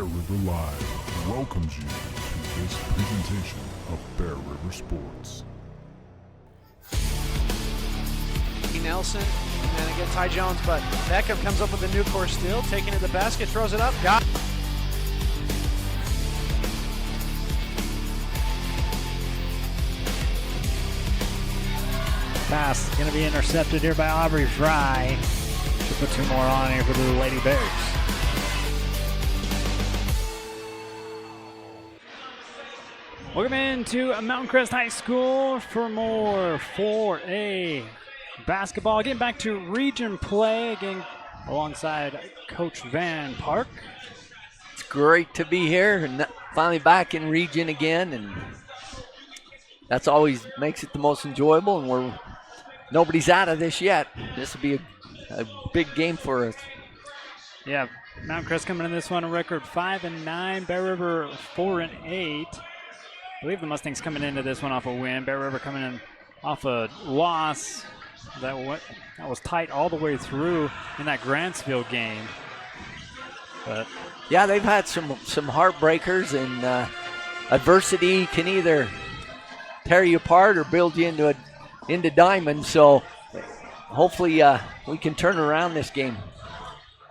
Bear River Live welcomes you to this presentation of Bear River Sports. Nelson, and then again Ty Jones, but Beckham comes up with a new course steal, taking it to the basket, throws it up, got it. Pass going to be intercepted here by Aubrey Fry. Should put two more on here for the Lady Bears. Welcome into Mountain Crest High School for more 4A basketball. Getting back to region play again alongside Coach Van Park. It's great to be here and finally back in region again, and that's always makes it the most enjoyable, and nobody's out of this yet. This will be a big game for us. Yeah, Mountain Crest coming in this one a record 5-9, Bear River 4-8. I believe the Mustangs coming into this one off a win. Bear River coming in off a loss. That was tight all the way through in that Grantsville game. But yeah, they've had some heartbreakers, and adversity can either tear you apart or build you into diamonds. So hopefully we can turn around this game.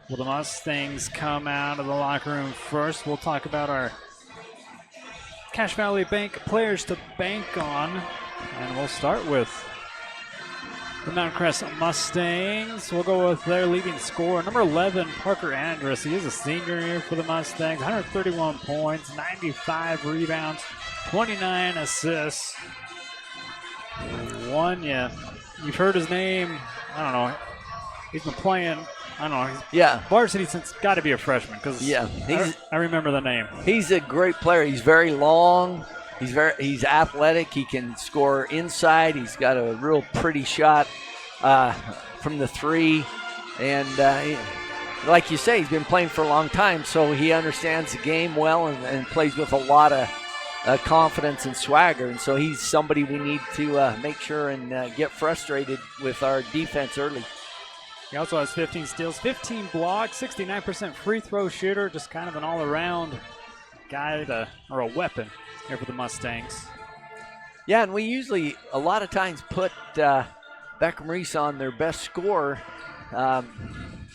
Well, the Mustangs come out of the locker room first. We'll talk about our Cache Valley Bank players to bank on, and we'll start with the Mountain Crest Mustangs. We'll go with their leading scorer, number 11, Parker Andrus. He is a senior here for the Mustangs. 131 points, 95 rebounds, 29 assists. You've heard his name. I don't know. He's been playing. I don't know. Varsity since got to be a freshman because I remember the name. He's a great player. He's very long. He's athletic. He can score inside. He's got a real pretty shot from the three. And like you say, he's been playing for a long time, so he understands the game well and plays with a lot of confidence and swagger. And so he's somebody we need to make sure and get frustrated with our defense early. He also has 15 steals, 15 blocks, 69% free throw shooter, just kind of an all-around guy or a weapon here for the Mustangs. Yeah, and we usually a lot of times put Beckham Reese on their best scorer.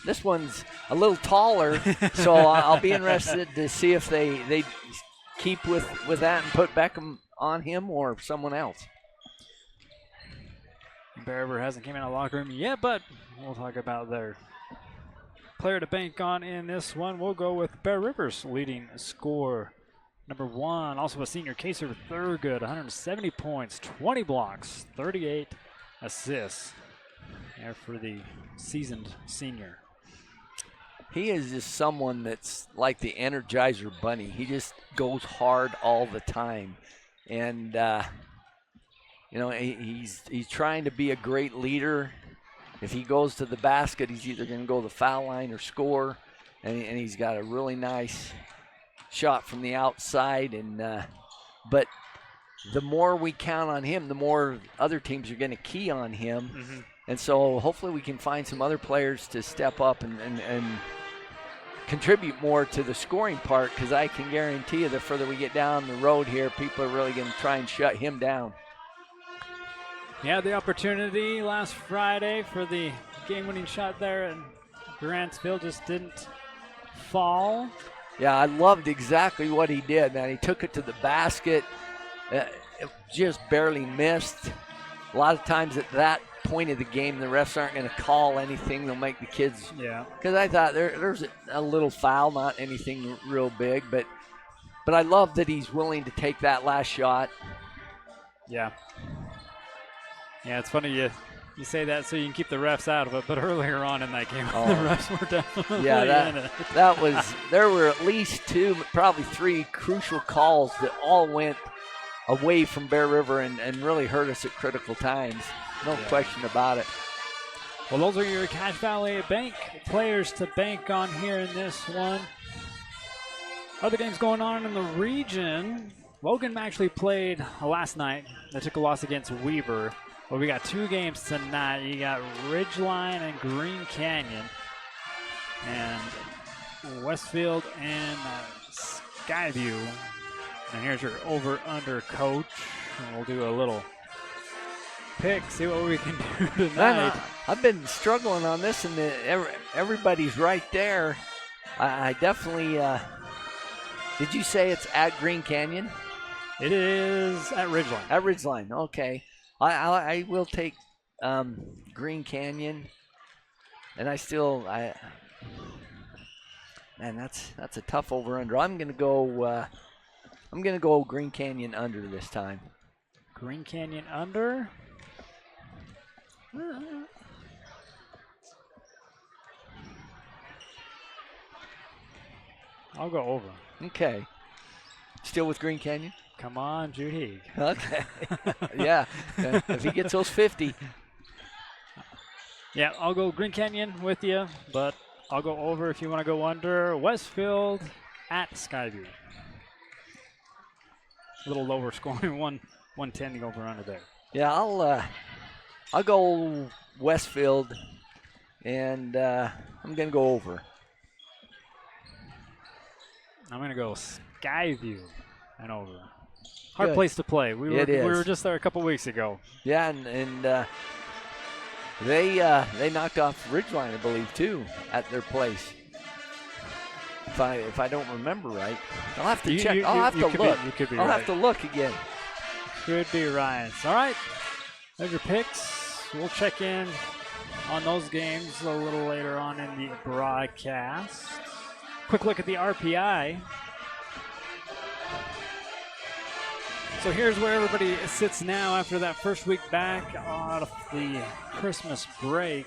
This one's a little taller, so I'll be interested to see if they keep with that and put Beckham on him or someone else. Bear River hasn't came in the locker room yet, but we'll talk about their player to bank on in this one. We'll go with Bear River's leading scorer, number 1, also a senior, Kaser Thurgood, 170 points, 20 blocks, 38 assists. There for the seasoned senior. He is just someone that's like the Energizer Bunny. He just goes hard all the time, and he's trying to be a great leader. If he goes to the basket, he's either going to go to the foul line or score, and he's got a really nice shot from the outside. But the more we count on him, the more other teams are going to key on him. Mm-hmm. And so hopefully we can find some other players to step up and contribute more to the scoring part, because I can guarantee you the further we get down the road here, people are really going to try and shut him down. He had the opportunity last Friday for the game-winning shot there, and Grantsville just didn't fall. Yeah, I loved exactly what he did, man. He took it to the basket. It just barely missed. A lot of times at that point of the game, the refs aren't going to call anything. They'll make the kids. Yeah. Because I thought there's a little foul, not anything real big, but I love that he's willing to take that last shot. Yeah. Yeah, it's funny you say that so you can keep the refs out of it, but earlier on in that game, the refs were definitely in it. There were at least 2, probably 3 crucial calls that all went away from Bear River and really hurt us at critical times. No question about it. Well, those are your Cache Valley Bank players to bank on here in this one. Other games going on in the region. Logan actually played last night. They took a loss against Weber. Well, we got 2 games tonight. You got Ridgeline and Green Canyon. And Westfield and Skyview. And here's your over-under coach. And we'll do a little pick, see what we can do tonight. I've been struggling on this, and everybody's right there. I definitely. Did you say it's at Green Canyon? It is at Ridgeline. At Ridgeline, okay. I will take Green Canyon, and man, that's a tough over/under. I'm gonna go Green Canyon under this time. Green Canyon under. I'll go over. Okay. Still with Green Canyon? Come on, Jude. Okay. Yeah. If he gets those 50. Yeah, I'll go Green Canyon with you, but I'll go over if you want to go under. Westfield at Skyview. A little lower scoring, 110 to go over under there. Yeah, I'll go Westfield, and I'm gonna go over. I'm gonna go Skyview and over. Hard Good. place to play. We were is. just there a couple weeks ago. Yeah, and they knocked off Ridgeline, I believe, too, at their place. If I don't remember right, I'll have to check. I'll have to look. You could be I'll right. have to look again. Could be right. All right, there's your picks. We'll check in on those games a little later on in the broadcast. Quick look at the RPI. So here's where everybody sits now after that first week back out of the Christmas break.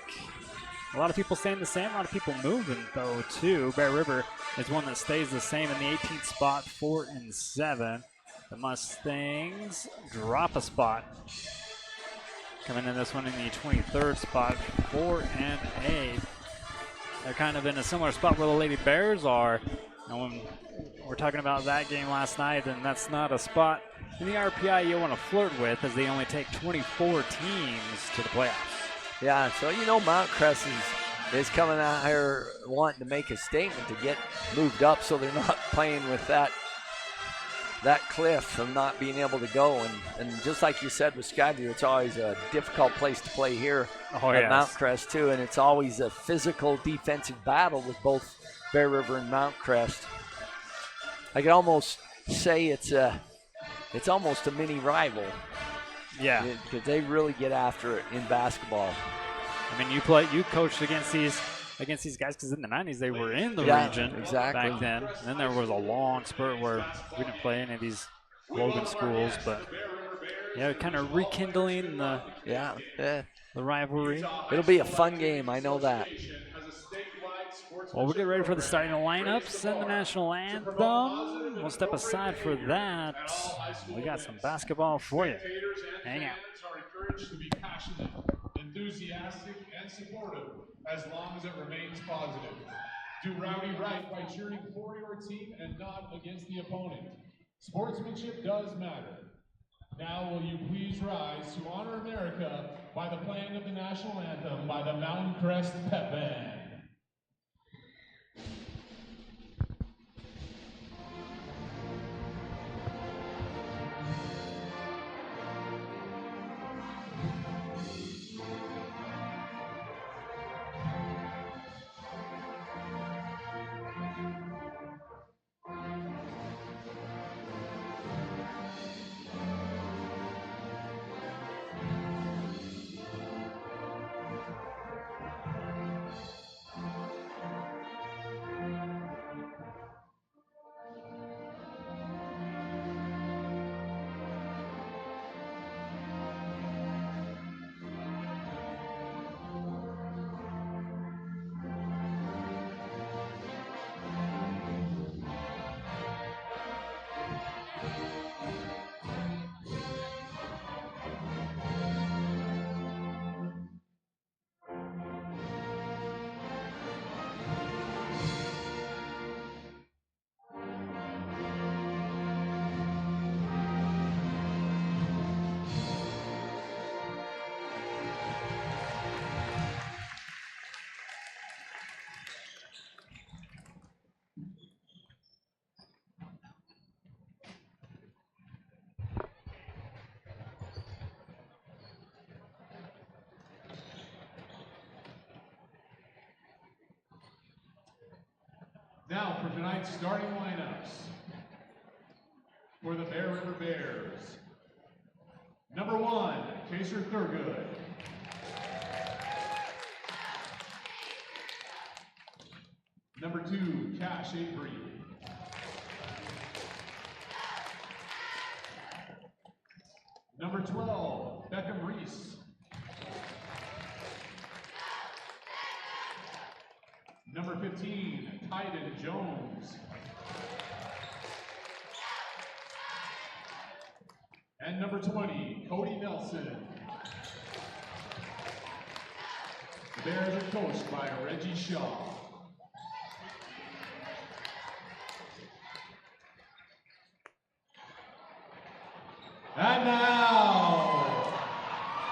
A lot of people staying the same, a lot of people moving though too. Bear River is one that stays the same in the 18th spot, 4-7. The Mustangs drop a spot. Coming in this one in the 23rd spot, 4-8. They're kind of in a similar spot where the Lady Bears are. And when we're talking about that game last night, and that's not a spot in the RPI you want to flirt with, as they only take 24 teams to the playoffs. Yeah, so Mount Crest is coming out here wanting to make a statement to get moved up, so they're not playing with that cliff of not being able to go. And just like you said with Skyview, it's always a difficult place to play here at Mount Crest too, and it's always a physical defensive battle with both Bear River and Mount Crest. I could almost say it's almost a mini rival. Yeah, because they really get after it in basketball. I mean, you coached against these guys because in the 90s they were in the region back then. And then there was a long spurt where we didn't play any of these Logan schools, but yeah, kind of rekindling the rivalry. It'll be a fun game, I know that. Well, we'll get ready for the starting lineups and the national anthem. We'll step aside for that. We got some basketball for you. Hang out. Are encouraged to be passionate, enthusiastic, and supportive as long as it remains positive. Do rowdy right by cheering for your team and not against the opponent. Sportsmanship does matter. Now will you please rise to honor America by the playing of the national anthem by the Mountain Crest Pep Band. for tonight's starting lineups. For the Bear River Bears, number 1, Kaser Thurgood. Number 2, Cash Avery. Number 12, Beckham Reese. Number 15, Tyden Jones. And number 20, Cody Nelson. The Bears are coached by Reggie Shaw. And now,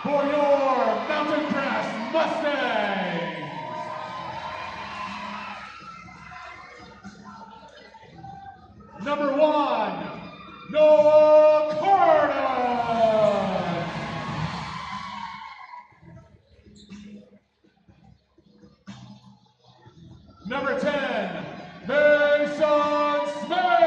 for your Mountain Crest Mustangs, number 1, Noah Carter. Number 10, Mason Smith.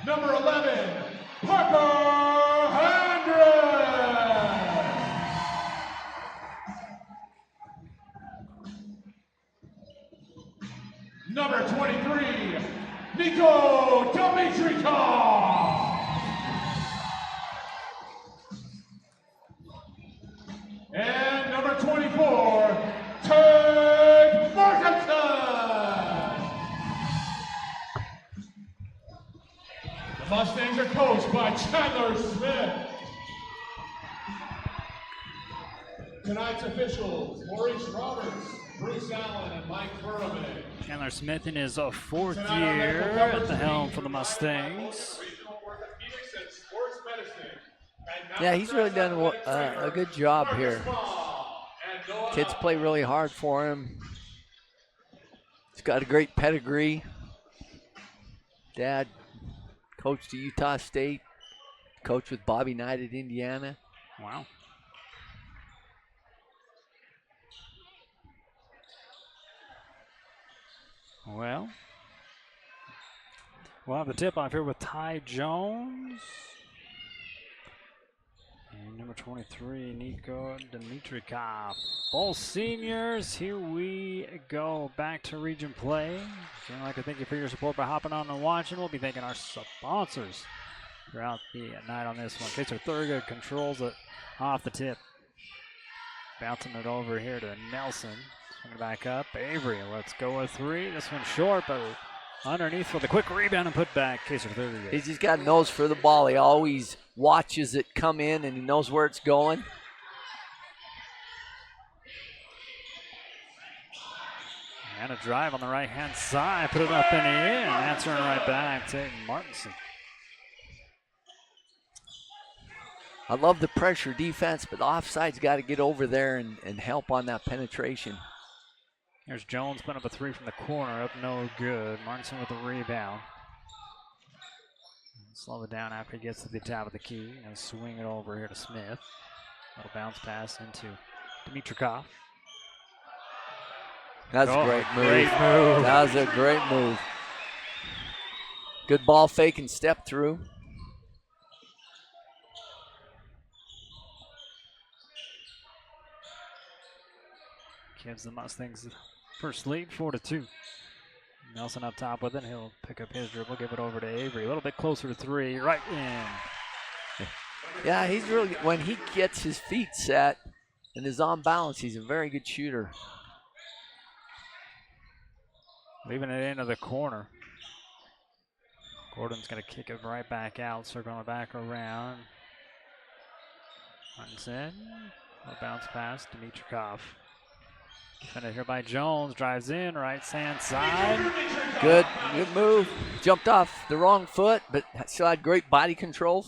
Number 11, Parker Hendricks. Number 23, Nico Dimitrikov. And number 24, Ted Markinson. The Mustangs are coached by Chandler Smith. Tonight's officials, Maurice Roberts, Bruce Allen, and Mike Furman. Chandler Smith in his fourth year at the helm for the Mustangs. Yeah, he's really done a good job here. Kids play really hard for him. He's got a great pedigree. Dad coached at Utah State, coached with Bobby Knight at Indiana. Wow. Well, we'll have the tip-off here with Ty Jones. And number 23, Nico Dimitrikov. Both seniors, here we go. Back to region play. I'd like to thank you for your support by hopping on and watching. We'll be thanking our sponsors throughout the night on this one. Kaser Thurgood controls it off the tip. Bouncing it over here to Nelson. Swing it back up. Avery, let's go with 3. This one's short, but underneath with a quick rebound and put back. Kaser Thurgood. He's just got a nose for the ball. He always watches it come in and he knows where it's going. And a drive on the right-hand side. Put it up and in. Answering right back to Martinson. I love the pressure defense, but the offside's got to get over there and help on that penetration. Here's Jones putting up a 3 from the corner. Up no good. Martinson with the rebound. Slow it down after he gets to the top of the key. And swing it over here to Smith. Little bounce pass into Dimitrikov. That's a great move. Great move. That was a great move. Good ball fake and step through. Gives the Mustangs first lead, 4-2. Nelson up top with it. He'll pick up his dribble, give it over to Avery. A little bit closer to 3, right in. Yeah, he's really, when he gets his feet set and is on balance, he's a very good shooter. Leaving it into the corner. Gordon's going to kick it right back out, circling it back around. Martinson, a bounce pass, Dimitrikov. Defended here by Jones, drives in, right hand side. Good move. Jumped off the wrong foot, but still had great body control.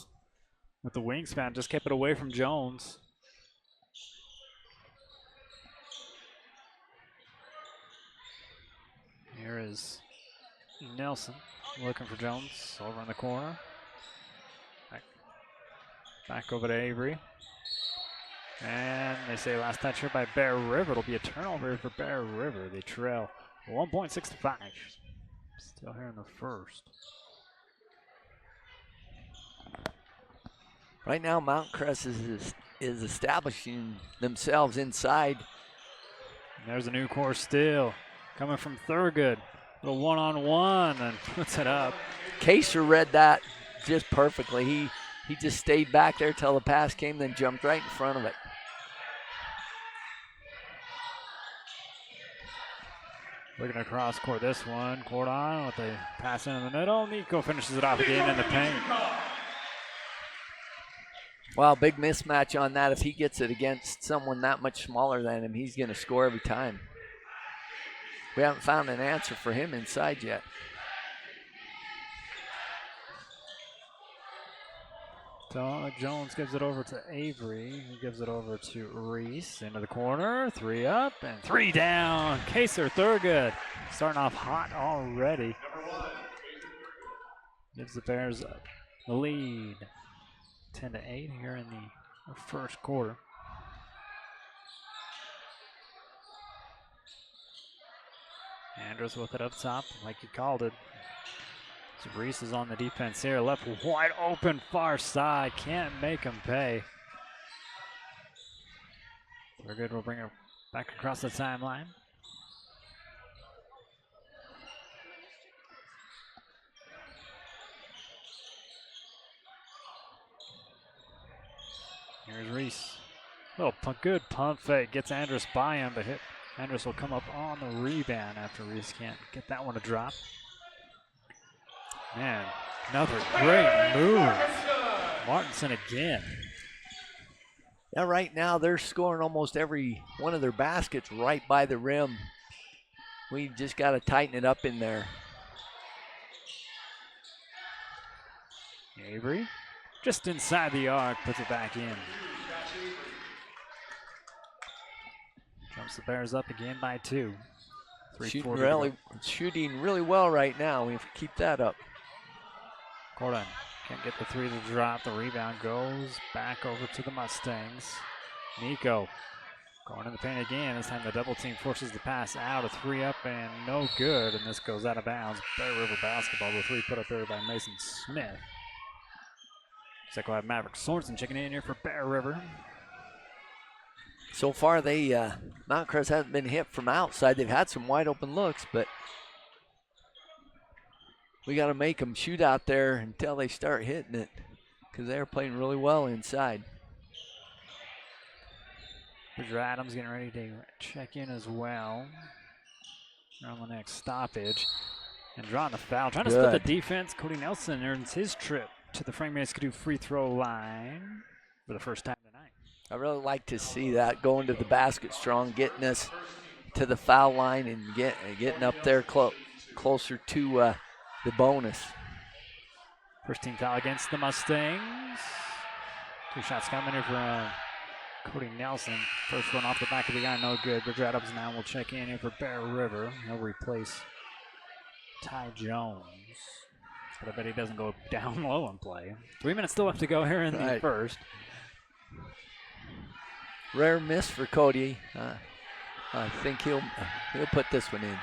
With the wingspan, just kept it away from Jones. Here is Nelson looking for Jones over in the corner. Back over to Avery. And they say last touch here by Bear River. It'll be a turnover for Bear River. They trail 1.6-5. Still here in the first. Right now, Mount Crest is establishing themselves inside. And there's a new course still coming from Thurgood. Little one-on-one and puts it up. Kaser read that just perfectly. He just stayed back there till the pass came, then jumped right in front of it. Looking across court this one. Court on with a pass in the middle. Nico finishes it off again in the paint. Wow, big mismatch on that. If he gets it against someone that much smaller than him, he's going to score every time. We haven't found an answer for him inside yet. So Jones gives it over to Avery. He gives it over to Reese. Into the corner. 3 up and 3 down. Kaser Thurgood starting off hot already. Gives the Bears the lead. 10-8 here in the first quarter. Andrews with it up top, like he called it. So Reese is on the defense here. Left wide open, far side. Can't make him pay. Thurgood will bring it back across the timeline. Here's Reese. Little good pump fake. Gets Andrus by him, but Andrus will come up on the rebound after Reese can't get that one to drop. Man, another great move. Martinson again. Yeah, right now they're scoring almost every one of their baskets right by the rim. We just got to tighten it up in there. Avery, just inside the arc, puts it back in. Jumps the Bears up again by 2. Shooting really well right now. We have to keep that up. Gordon can't get the 3 to drop. The rebound goes back over to the Mustangs. Nico going in the paint again. This time the double team forces the pass out. A 3 up and no good. And this goes out of bounds. Bear River basketball. The 3 put up there by Mason Smith. Looks like we'll have Maverick Sorensen checking in here for Bear River. So far, Mount Crest hasn't been hit from outside. They've had some wide open looks, but we got to make them shoot out there until they start hitting it because they're playing really well inside. Bridger Adams getting ready to check in as well. They're on the next stoppage and drawing the foul. Trying to split the defense. Cody Nelson earns his trip to the Framingham Skidoo free throw line for the first time tonight. I really like to see that going to the basket strong, getting us to the foul line and getting up there closer to the bonus. First team foul against the Mustangs. 2 shots coming here from Cody Nelson. First one off the back of the guy, no good. Bridger Adams now will check in here for Bear River. He'll replace Ty Jones. But I bet he doesn't go down low and play. 3 minutes still left to go here in the first. Rare miss for Cody. I think he'll put this one in.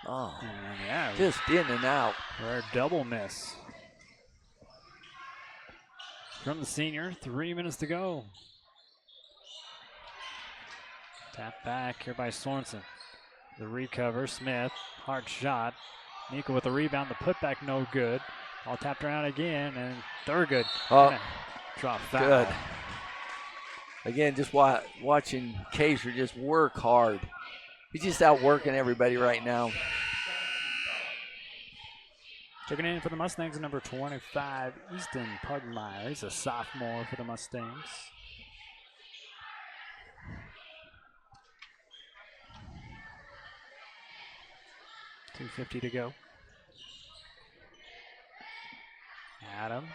Oh, yeah, just in and out. Rare double miss from the senior. 3 minutes to go. Tap back here by Sorensen. The recover, Smith, hard shot. Nico with the rebound, the putback no good. All tapped around again, and Thurgood drop foul. Good. Again, just watching Kaser just work hard. He's just out working everybody right now. Checking in for the Mustangs, number 25, Easton Pudmeyer. He's a sophomore for the Mustangs. .250 to go. Adams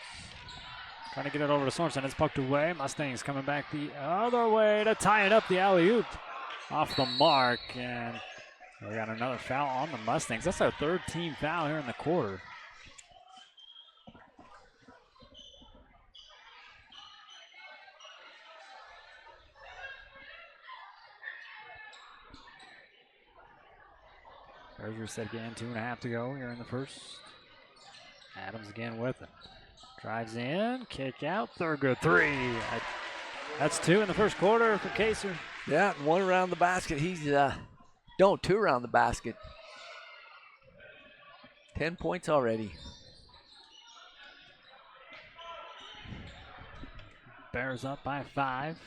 trying to get it over to Sorensen. It's poked away. Mustangs coming back the other way to tie it up. The alley-oop off the mark. And we got another foul on the Mustangs. That's our 3rd team foul here in the quarter. Berger set again, 2.5 to go here in the first. Adams again with it. Drives in, kick out, third good three. That's 2 in the first quarter for Kaser. Yeah, and 1 around the basket. He's 2 around the basket. 10 points already. Bears up by 5.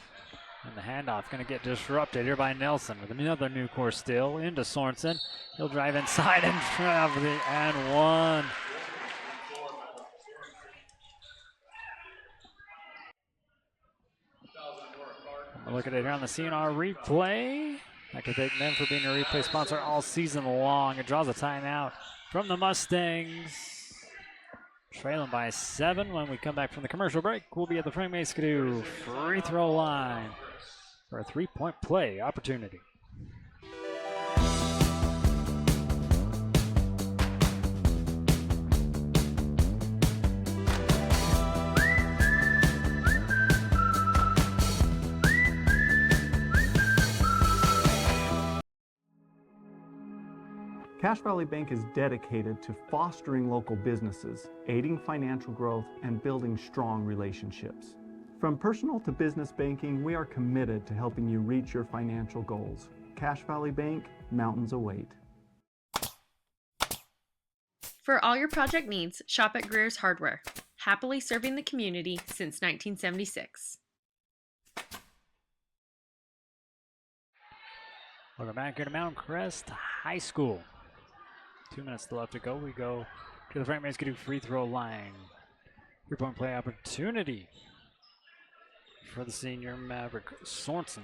And the handoff going to get disrupted here by Nelson with another new course steal into Sorensen. He'll drive inside and travel and 1. Look at it here on the CNR replay. I can thank them for being a replay sponsor all season long. It draws a timeout from the Mustangs. Trailing by 7 when we come back from the commercial break. We'll be at the Frank Maskadoo free throw line for a 3-point play opportunity. Cache Valley Bank is dedicated to fostering local businesses, aiding financial growth, and building strong relationships. From personal to business banking, we are committed to helping you reach your financial goals. Cache Valley Bank, mountains await. For all your project needs, shop at Greer's Hardware. Happily serving the community since 1976. Welcome back here to Mountain Crest High School. 2 minutes still left to go. We go to the Frank Maskadoo free throw line. 3-point play opportunity for the senior Maverick Sorensen.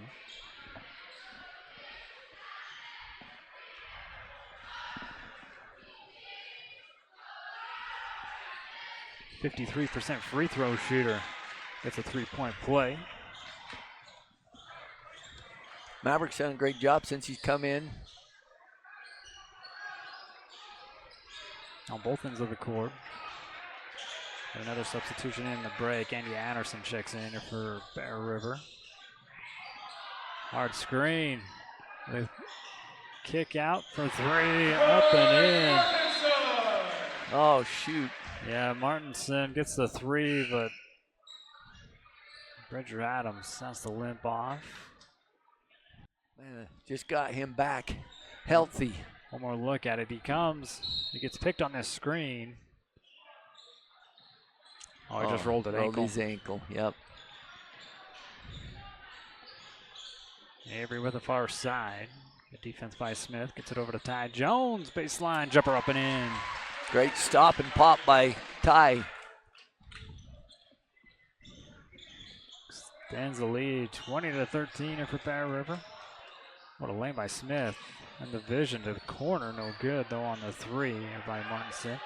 .53% free throw shooter. It's a 3-point play. Maverick's done a great job since he's come in. On both ends of the court. Another substitution in the break. Andy Anderson checks in for Bear River. Hard screen. With kick out for 3. Up and in. Oh, shoot. Yeah, Martinson gets the 3, but Bridger Adams has to limp off. Man, just got him back healthy. One more look at it. He gets picked on this screen. Oh, he just rolled it ankle. Rolled his ankle, yep. Avery with the far side. Good defense by Smith. Gets it over to Ty Jones. Baseline jumper up and in. Great stop and pop by Ty. Extends the lead. 20-13 for Bear River. What a lane by Smith. And the vision to the corner, no good though on the 3 by Martinson.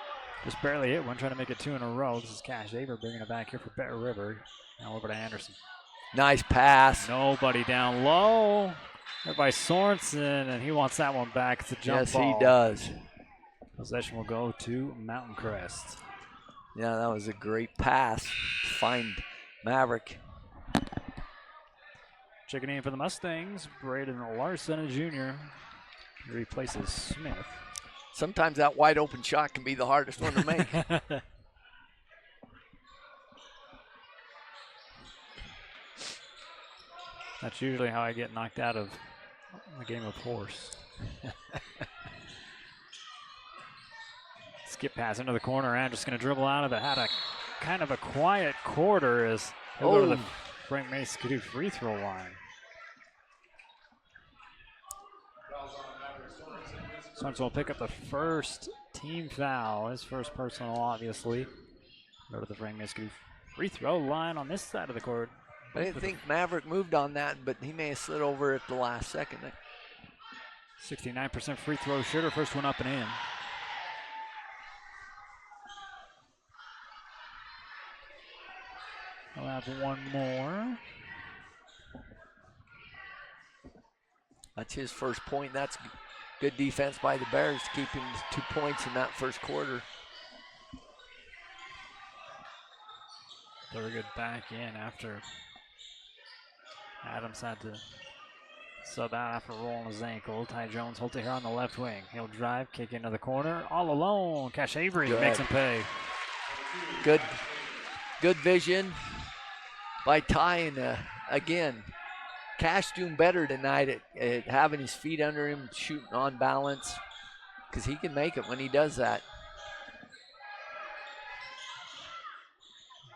Just barely hit one, trying to make it 2 in a row. This is Cash Avery bringing it back here for Bear River. Now over to Anderson. Nice pass. Nobody down low. There by Sorensen, and he wants that one back. It's a jump ball. Yes, he does. Possession will go to Mountain Crest. Yeah, that was a great pass. Find Maverick. Checking in for the Mustangs, Braden Larson, Jr. replaces Smith. Sometimes that wide open shot can be the hardest one to make. That's usually how I get knocked out of a game of horse. Skip pass into the corner, and just going to dribble out of it. Had a kind of a quiet quarter as he'll go to the Frank Maskadoo free throw line. Sorensen will pick up the first team foul, his first personal, obviously. Go to the Frank Maskadoo free throw line on this side of the court. I didn't think Maverick moved on that, but he may have slid over at the last second. 69% free throw shooter, first one up and in. I'll have one more. That's his first point. That's good defense by the Bears to keep him to 2 points in that first quarter. Very good back in after Adams had to Sub out after rolling his ankle. Ty Jones holds it here on the left wing. He'll drive, kick into the corner, all alone. Cash Avery makes him pay. Good vision by Ty, and again, Cash doing better tonight at having his feet under him, shooting on balance, because he can make it when he does that.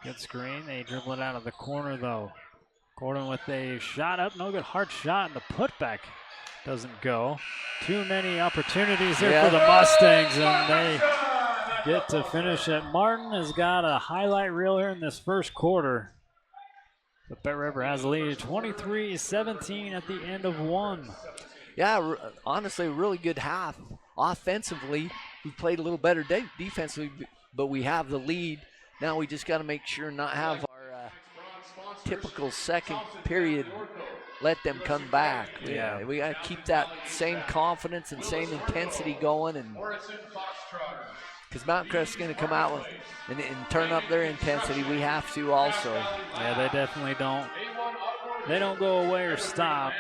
Good screen. They dribble it out of the corner, though. Gordon with a shot up. No good. Hard shot, and the putback doesn't go. Too many opportunities here for the Mustangs, and they get to finish it. Martin has got a highlight reel here in this first quarter. But Bear River has the lead 23-17 at the end of one. Yeah, honestly, a really good half. Offensively, we played a little better defensively, but we have the lead. Now we just got to make sure not have our typical second period let them come back. Yeah. We got to keep that same confidence and same intensity going, and because Mount Crest is going to come out with and turn up their intensity, we have to also. Yeah, they definitely don't. They don't go away or stop.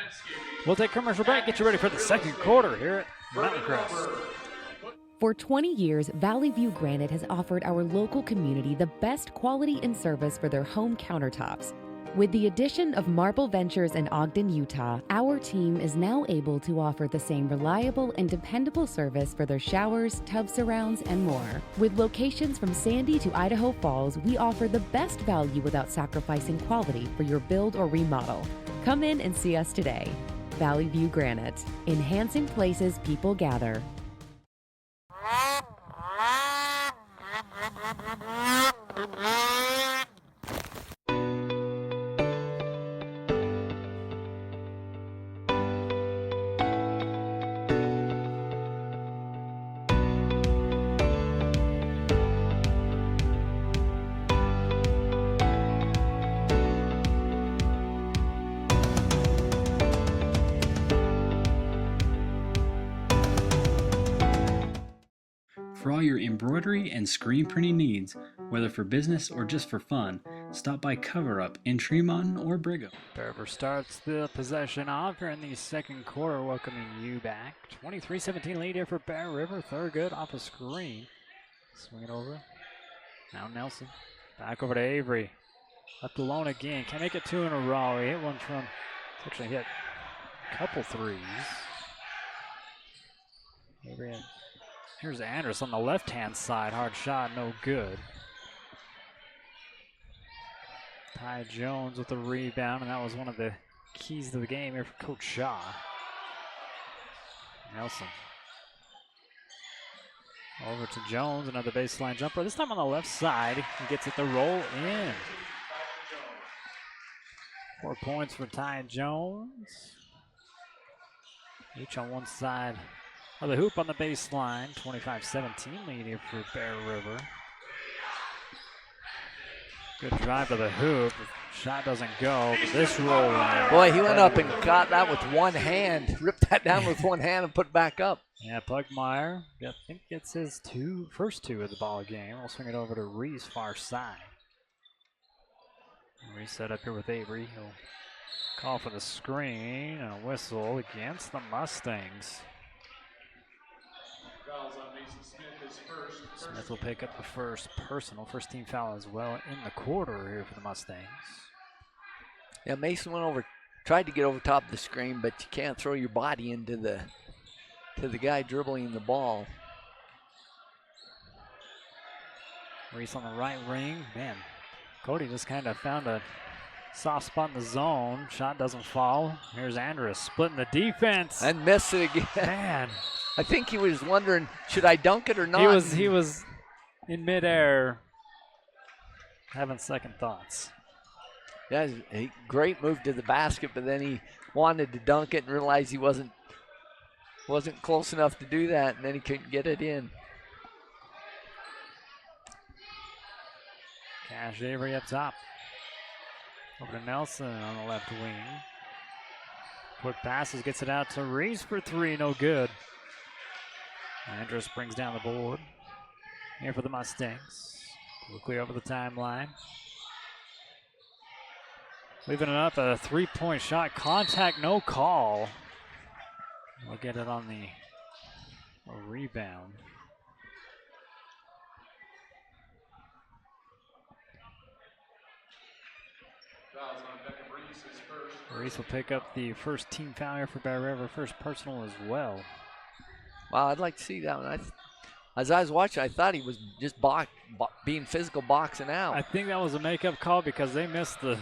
We'll take commercial break. Get you ready for the second quarter here at Mountain Crest. For 20 years, Valley View Granite has offered our local community the best quality and service for their home countertops. With the addition of Marble Ventures in Ogden, Utah, our team is now able to offer the same reliable and dependable service for their showers, tub surrounds, and more. With locations from Sandy to Idaho Falls, we offer the best value without sacrificing quality for your build or remodel. Come in and see us today. Valley View Granite, enhancing places people gather. For all your embroidery and screen printing needs, whether for business or just for fun, stop by Cover Up in Tremont or Brigham. Bear River starts the possession off here in the second quarter, welcoming you back. 23-17 lead here for Bear River. Third good off a screen. Swing it over. Now Nelson. Back over to Avery. Left alone again. Can't make it two in a row. He hit one from, actually hit a couple threes. Avery. Here's Andrus on the left-hand side. Hard shot, no good. Ty Jones with the rebound, and that was one of the keys to the game here for Coach Shaw. Nelson. Over to Jones, another baseline jumper. This time on the left side. He gets it to roll in. 4 points for Ty Jones. Each on one side. The hoop on the baseline, 25-17 lead here for Bear River. Good drive to the hoop. Shot doesn't go, but this roll in. Boy, he went up and got that with one hand. Ripped that down with one hand and put it back up. Yeah, Pugmire, I think gets his first two of the ball game. We'll swing it over to Reese, far side. Reese set up here with Avery. He'll call for the screen and a whistle against the Mustangs. Smith will pick up the first first team foul as well in the quarter here for the Mustangs. Yeah, Mason went over, tried to get over top of the screen, but you can't throw your body into the guy dribbling the ball. Reese on the right wing. Man, Cody just kind of found a soft spot in the zone. Shot doesn't fall. Here's Andrus splitting the defense. And missed it again. Man. I think he was wondering, should I dunk it or not? He was in midair having second thoughts. Yeah, a great move to the basket, but then he wanted to dunk it and realized he wasn't close enough to do that, and then he couldn't get it in. Cash Avery up top. Over to Nelson on the left wing. Quick passes, gets it out to Reese for three, no good. Andrus brings down the board here for the Mustangs. Quickly over the timeline. Leaving it up, a three-point shot. Contact, no call. We'll get it on the rebound. Reese will pick up the first team foul here for Bear River, first personal as well. Wow, I'd like to see that one. As I was watching, I thought he was just being physical boxing out. I think that was a makeup call because they missed the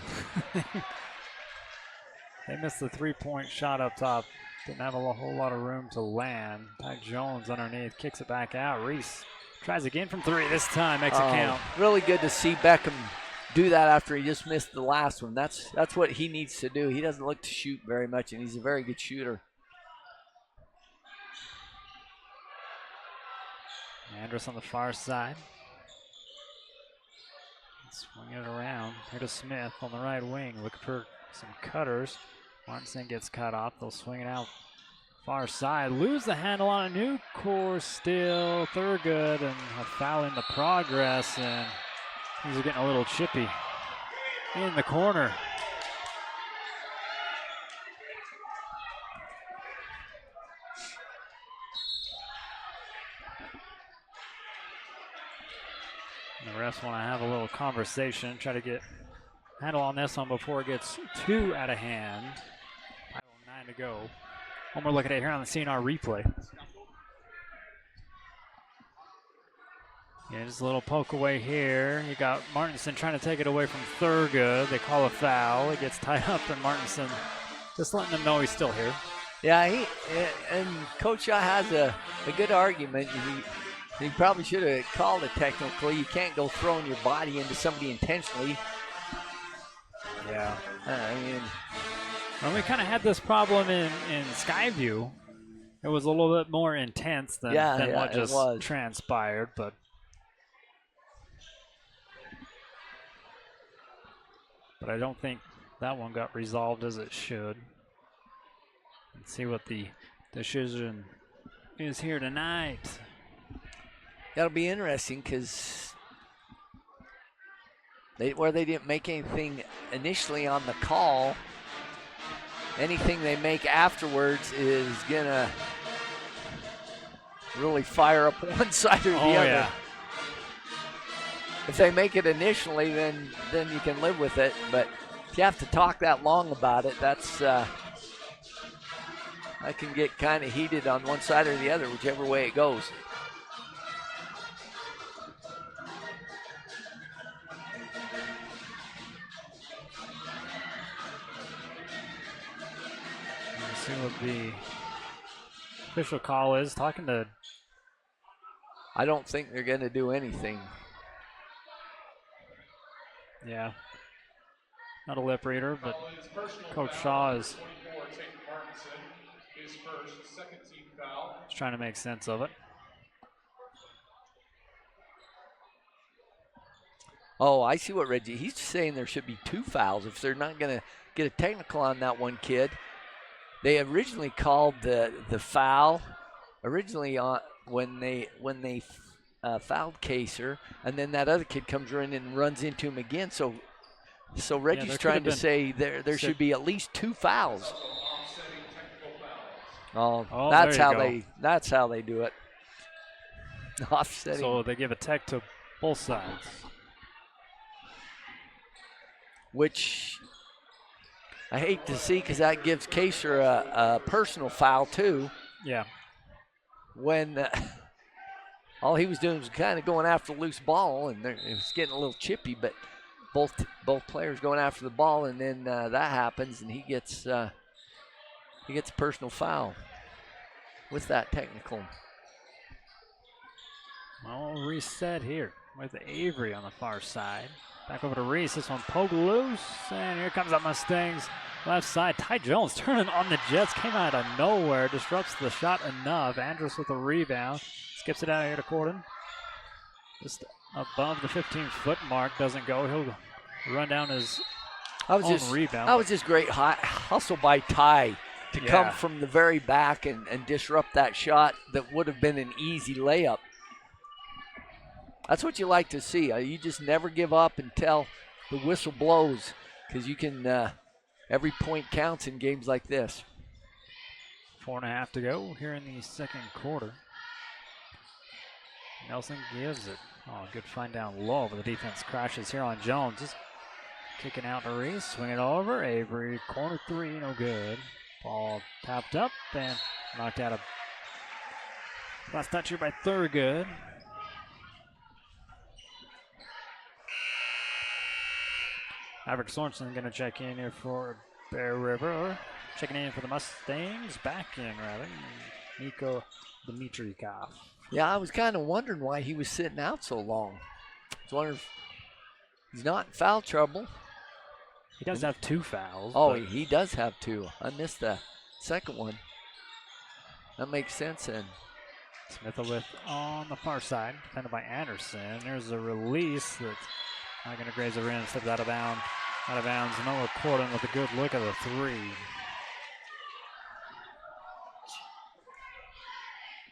they missed the three-point shot up top. Didn't have a whole lot of room to land. Ty Jones underneath kicks it back out. Reese tries again from three. This time makes it count. Really good to see Beckham do that after he just missed the last one. That's what he needs to do. He doesn't look to shoot very much, and he's a very good shooter. Andrus on the far side. Swing it around. Here to Smith on the right wing. Looking for some cutters. Martinson gets cut off. They'll swing it out far side. Lose the handle on a new course still. Thurgood and a foul in the progress. And these are getting a little chippy in the corner. The refs want to have a little conversation, try to get handle on this one before it gets too out of hand. 5:09 to go. One more look at it here on the CNR replay. Yeah, just a little poke away here. You got Martinson trying to take it away from Thurgood. They call a foul. It gets tied up, and Martinson just letting them know he's still here. Yeah, and Coach Shaw has a good argument. He probably should have called it technically. You can't go throwing your body into somebody intentionally. Yeah. I mean, when we kind of had this problem in Skyview, it was a little bit more intense than what just transpired. But I don't think that one got resolved as it should. Let's see what the decision is here tonight. That'll be interesting because they didn't make anything initially on the call. Anything they make afterwards is gonna really fire up one side or the other. Yeah. If they make it initially, then you can live with it. But if you have to talk that long about it, that's that can get kind of heated on one side or the other, whichever way it goes. See what the official call is. Talking to. I don't think they're going to do anything. Yeah. Not a lip reader, but Coach Shaw is trying to make sense of it. Oh, I see what Reggie. He's saying there should be 2 fouls if they're not going to get a technical on that one kid. They originally called the foul originally on when they fouled Kaser, and then that other kid comes in and runs into him again. So Reggie's trying to say there should be at least 2 fouls. Oh, that's how they do it. Offsetting. So they give a tech to both sides. Which I hate to see because that gives Kaser a personal foul too. Yeah. When all he was doing was kind of going after the loose ball, and it was getting a little chippy, but both players going after the ball, and then that happens, and he gets a personal foul with that technical. Well, reset here with Avery on the far side. Back over to Reese. This one poked loose, and here comes the Mustangs left side. Ty Jones turning on the Jets, came out of nowhere, disrupts the shot enough. Andrus with a rebound, skips it out here to Corden. Just above the 15-foot mark, doesn't go. He'll run down his own rebound. That was just great hustle by Ty to come from the very back and disrupt that shot that would have been an easy layup. That's what you like to see. You just never give up until the whistle blows, because you can. Every point counts in games like this. 4.5 to go here in the second quarter. Nelson gives it. Oh, good find down low, but the defense crashes here on Jones. Just kicking out to Reese, swing it over. Avery, corner three, no good. Ball tapped up and knocked out of last touch here by Thurgood. Maverick Sorensen going to check in here for Bear River. Checking in for the Mustangs. Back in, rather. Nico Dimitrikov. Yeah, I was kind of wondering why he was sitting out so long. I was wondering if he's not in foul trouble. He does have 2 fouls. Oh, he does have 2. I missed the second one. That makes sense then. Smith with on the far side, defended by Anderson. There's a release that's not going to graze the rim, slipped out of bounds. Out of bounds. Noah Corden with a good look at the 3.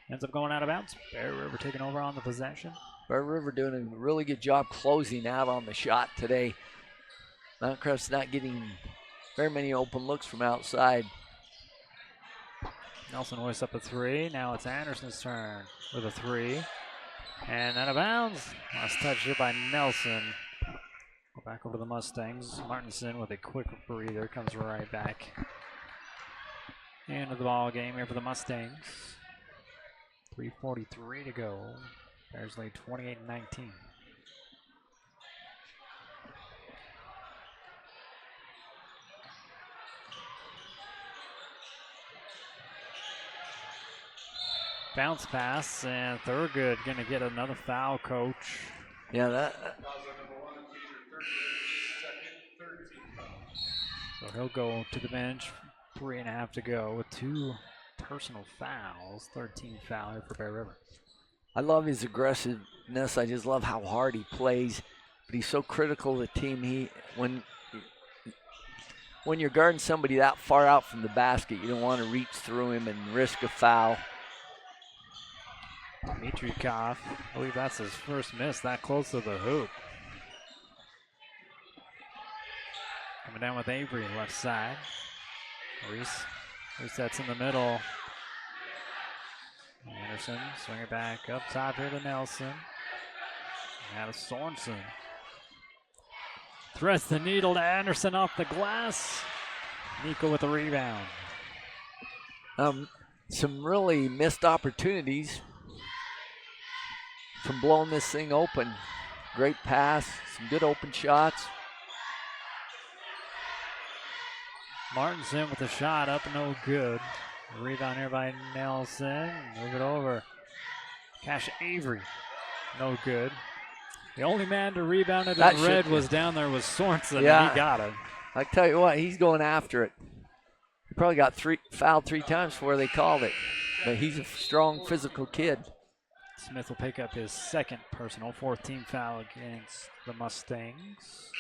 Ends up going out of bounds. Bear River taking over on the possession. Bear River doing a really good job closing out on the shot today. Mount Crest not getting very many open looks from outside. Nelson hoists up a 3. Now it's Anderson's turn with a 3. And out of bounds. Last touch here by Nelson. Go back over to the Mustangs. Martinson with a quick breather comes right back into the ball game here for the Mustangs. 3:43 to go. Bears lead 28-19. Bounce pass, and Thurgood going to get another foul, coach. Yeah, that. So he'll go to the bench. 3.5 to go with 2 personal fouls. 13 foul here for Bear River. I love his aggressiveness. I just love how hard he plays. But he's so critical of the team. When you're guarding somebody that far out from the basket, you don't want to reach through him and risk a foul. Dimitrikov, I believe that's his first miss that close to the hoop. Coming down with Avery left side. Reese resets in the middle. Anderson swing it back up top here to Nelson. Now to Sorensen. Threads the needle to Anderson off the glass. Nico with the rebound. Some really missed opportunities from blowing this thing open. Great pass, some good open shots. Martinson with a shot up, no good. Rebound here by Nelson. Move it over. Cash Avery, no good. The only man to rebound it in red was down there was Sorensen. Yeah, he got it. I tell you what, he's going after it. He probably got fouled 3 times before they called it. But he's a strong, physical kid. Smith will pick up his second personal, 14th foul against the Mustangs.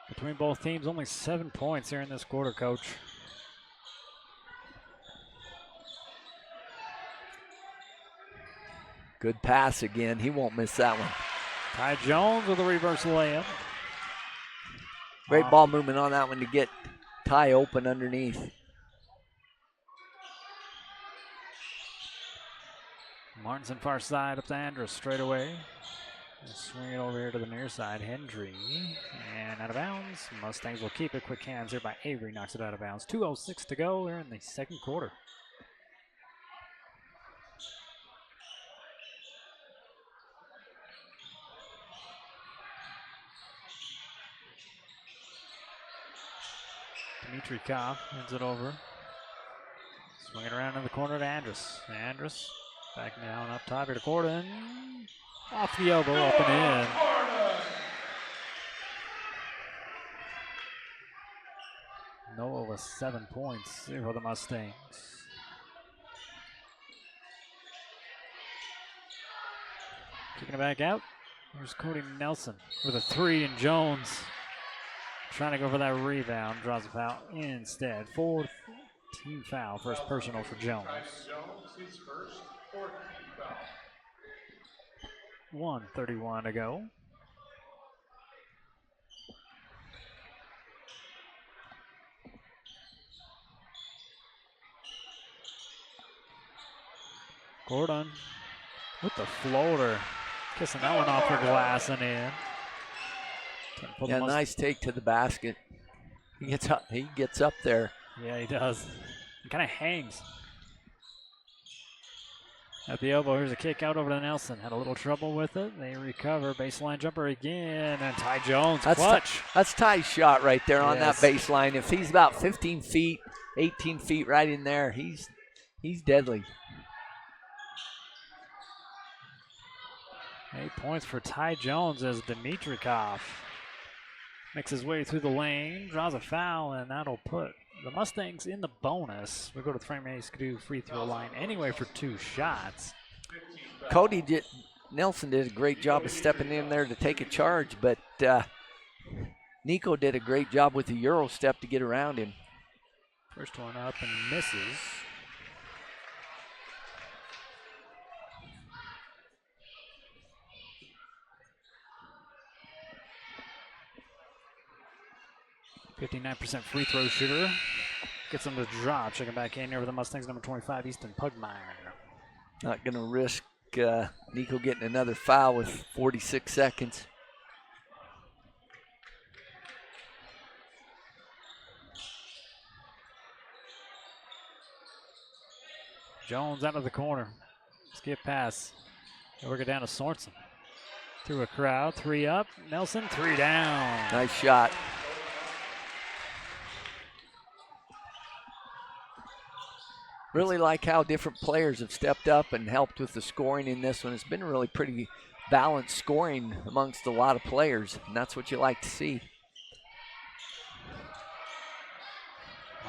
Between both teams, only 7 points here in this quarter, coach. Good pass again. He won't miss that one. Ty Jones with a reverse layup. Great ball movement on that one to get Ty open underneath. Martinson far side up to Andrus straight away. Swing it over here to the near side. Hendry. And out of bounds. Mustangs will keep it. Quick hands here by Avery. Knocks it out of bounds. 2:06 to go here in the second quarter. Dimitrikov hands it over. Swing it around in the corner to Andrus. Andrus back down up top here to Corden. Off the elbow, up and in. Noah with 7 points for the Mustangs. Kicking it back out. Here's Cody Nelson with a 3, and Jones trying to go for that rebound. Draws a foul instead. 4th team foul. First personal for Jones. Jones, his first, 4th foul. 1:31 to go. Gordon with the floater. Kissing that one off the glass and in. Yeah, nice take to the basket. He gets up there. Yeah, he does. He kind of hangs. At the elbow, here's a kick out over to Nelson. Had a little trouble with it. They recover. Baseline jumper again. And Ty Jones, clutch. That's Ty's shot right there on that baseline. If he's about 15 feet, 18 feet right in there, he's deadly. 8 points for Ty Jones as Dimitrikov makes his way through the lane, draws a foul, and that'll put the Mustangs in the bonus. We go to the Framingham Skidoo free throw line anyway for 2 shots. Nelson did a great job of stepping in there to take a charge, but Nico did a great job with the Euro step to get around him. First one up and misses. .59% free throw shooter. Gets him to drop. Checking back in here with the Mustangs, number 25, Easton Pugmire. Not going to risk Nico getting another foul with 46 seconds. Jones out of the corner. Skip pass. They work it down to Sorensen. Through a crowd. 3 up. Nelson, 3 down. Nice shot. Really like how different players have stepped up and helped with the scoring in this one. It's been really pretty balanced scoring amongst a lot of players, and that's what you like to see.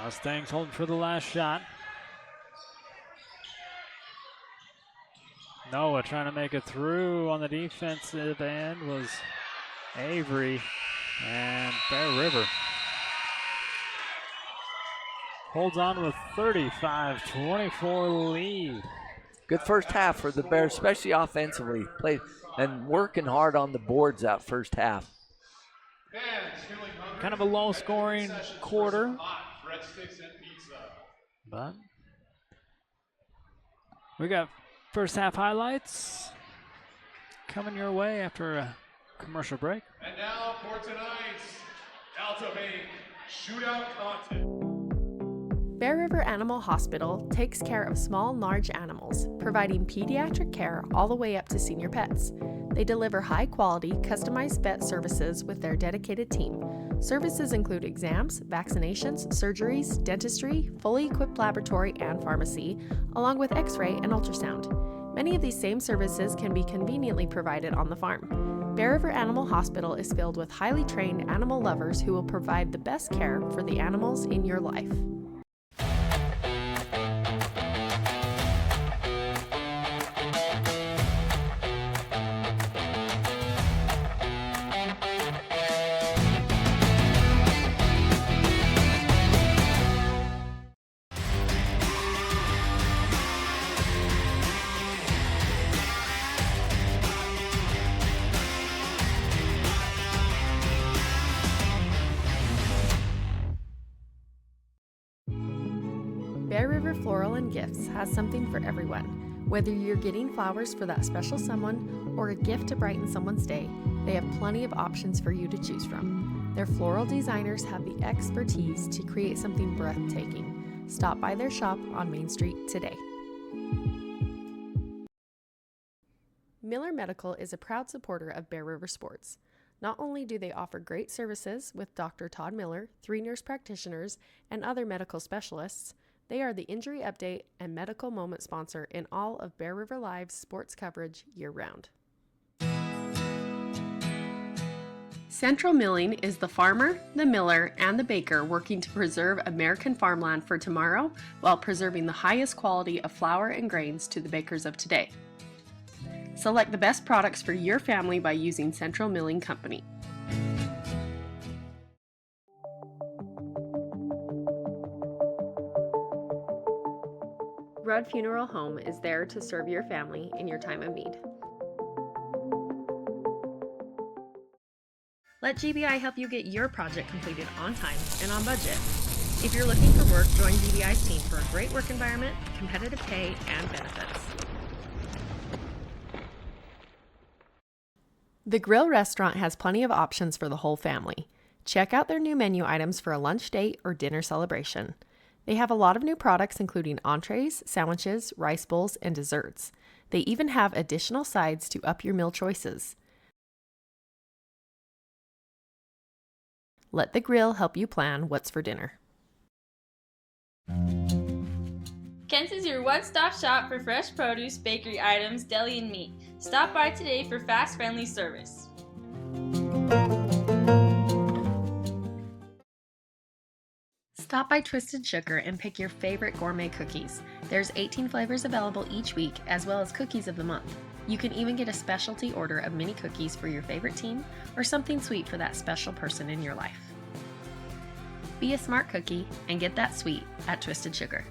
Mustangs holding for the last shot. Noah trying to make it through on the defensive end was Avery, and Bear River holds on with 35-24 lead. Good first half for the Bears, especially offensively. Played and working hard on the boards that first half. Kind of a low-scoring quarter, but we got first half highlights coming your way after a commercial break. And now for tonight's Alta Bank Shootout Contest. Bear River Animal Hospital takes care of small and large animals, providing pediatric care all the way up to senior pets. They deliver high-quality, customized vet services with their dedicated team. Services include exams, vaccinations, surgeries, dentistry, fully equipped laboratory and pharmacy, along with x-ray and ultrasound. Many of these same services can be conveniently provided on the farm. Bear River Animal Hospital is filled with highly trained animal lovers who will provide the best care for the animals in your life. Bear River Floral and Gifts has something for everyone. Whether you're getting flowers for that special someone or a gift to brighten someone's day, they have plenty of options for you to choose from. Their floral designers have the expertise to create something breathtaking. Stop by their shop on Main Street today. Miller Medical is a proud supporter of Bear River Sports. Not only do they offer great services with Dr. Todd Miller, 3 nurse practitioners, and other medical specialists, they are the injury update and medical moment sponsor in all of Bear River Live's sports coverage year-round. Central Milling is the farmer, the miller, and the baker working to preserve American farmland for tomorrow while preserving the highest quality of flour and grains to the bakers of today. Select the best products for your family by using Central Milling Company. Rudd Funeral Home is there to serve your family in your time of need. Let GBI help you get your project completed on time and on budget. If you're looking for work, join GBI's team for a great work environment, competitive pay, and benefits. The Grill restaurant has plenty of options for the whole family. Check out their new menu items for a lunch date or dinner celebration. They have a lot of new products including entrees, sandwiches, rice bowls, and desserts. They even have additional sides to up your meal choices. Let the Grill help you plan what's for dinner. Kent's is your one-stop shop for fresh produce, bakery items, deli, and meat. Stop by today for fast, friendly service. Stop by Twisted Sugar and pick your favorite gourmet cookies. There's 18 flavors available each week, as well as cookies of the month. You can even get a specialty order of mini cookies for your favorite team or something sweet for that special person in your life. Be a smart cookie and get that sweet at Twisted Sugar.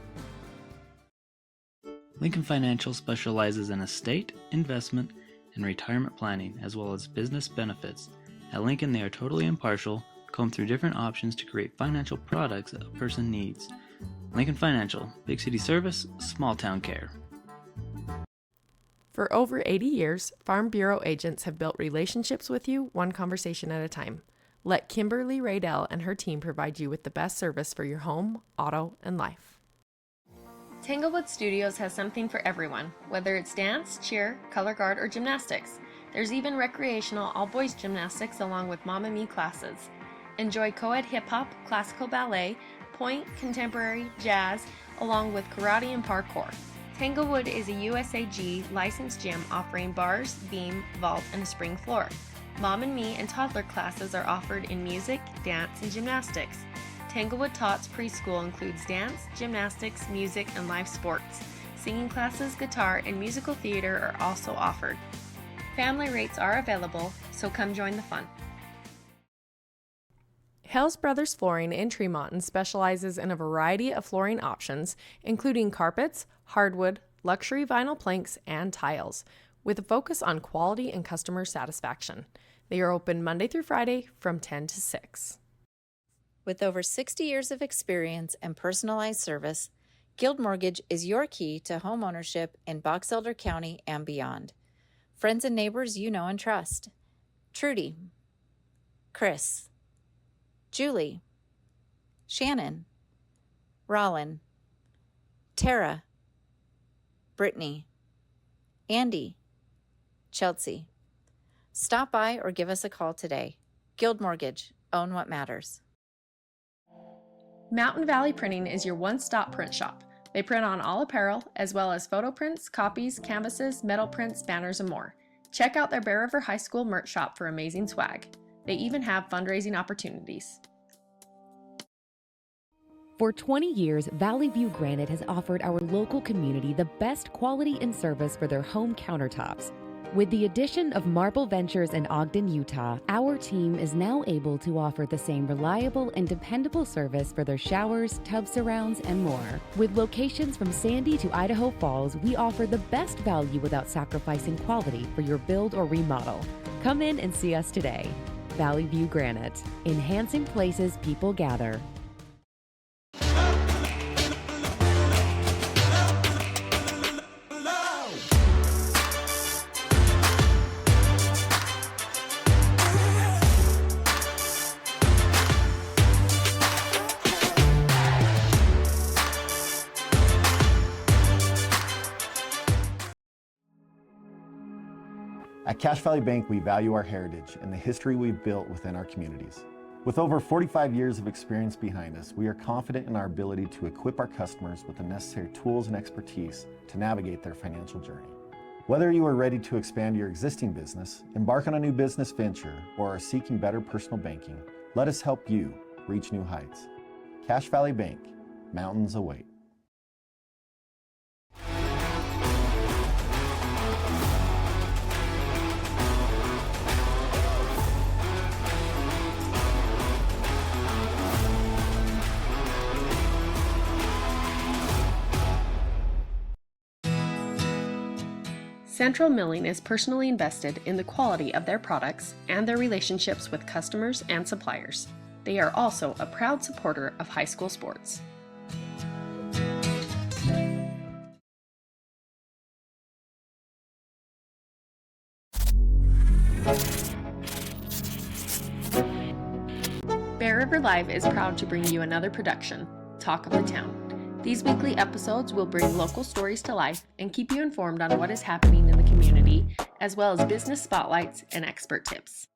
Lincoln Financial specializes in estate, investment, and retirement planning, as well as business benefits. At Lincoln, they are totally impartial, comb through different options to create financial products that a person needs. Lincoln Financial, big city service, small town care. For over 80 years, Farm Bureau agents have built relationships with you one conversation at a time. Let Kimberly Raydell and her team provide you with the best service for your home, auto, and life. Tanglewood Studios has something for everyone, whether it's dance, cheer, color guard, or gymnastics. There's even recreational all-boys gymnastics along with Mamma Mia classes. Enjoy co-ed hip-hop, classical ballet, point, contemporary, jazz, along with karate and parkour. Tanglewood is a USAG licensed gym offering bars, beam, vault, and a spring floor. Mom and Me and toddler classes are offered in music, dance, and gymnastics. Tanglewood Tots preschool includes dance, gymnastics, music, and live sports. Singing classes, guitar, and musical theater are also offered. Family rates are available, so come join the fun. Hales Brothers Flooring in Tremont specializes in a variety of flooring options, including carpets, hardwood, luxury vinyl planks, and tiles, with a focus on quality and customer satisfaction. They are open Monday through Friday from 10 to 6. With over 60 years of experience and personalized service, Guild Mortgage is your key to home ownership in Box Elder County and beyond. Friends and neighbors you know and trust. Trudy, Chris, Julie, Shannon, Rollin, Tara, Brittany, Andy, Chelsea. Stop by or give us a call today. Guild Mortgage, own what matters. Mountain Valley Printing is your one-stop print shop. They print on all apparel, as well as photo prints, copies, canvases, metal prints, banners, and more. Check out their Bear River High School merch shop for amazing swag. They even have fundraising opportunities. For 20 years, Valley View Granite has offered our local community the best quality and service for their home countertops. With the addition of Marble Ventures in Ogden, Utah, our team is now able to offer the same reliable and dependable service for their showers, tub surrounds, and more. With locations from Sandy to Idaho Falls, we offer the best value without sacrificing quality for your build or remodel. Come in and see us today. Valley View Granite, enhancing places people gather. At Cache Valley Bank, we value our heritage and the history we've built within our communities. With over 45 years of experience behind us, we are confident in our ability to equip our customers with the necessary tools and expertise to navigate their financial journey. Whether you are ready to expand your existing business, embark on a new business venture, or are seeking better personal banking, let us help you reach new heights. Cache Valley Bank, mountains await. Central Milling is personally invested in the quality of their products and their relationships with customers and suppliers. They are also a proud supporter of high school sports. Bear River Live is proud to bring you another production, Talk of the Town. These weekly episodes will bring local stories to life and keep you informed on what is happening in the community, as well as business spotlights and expert tips.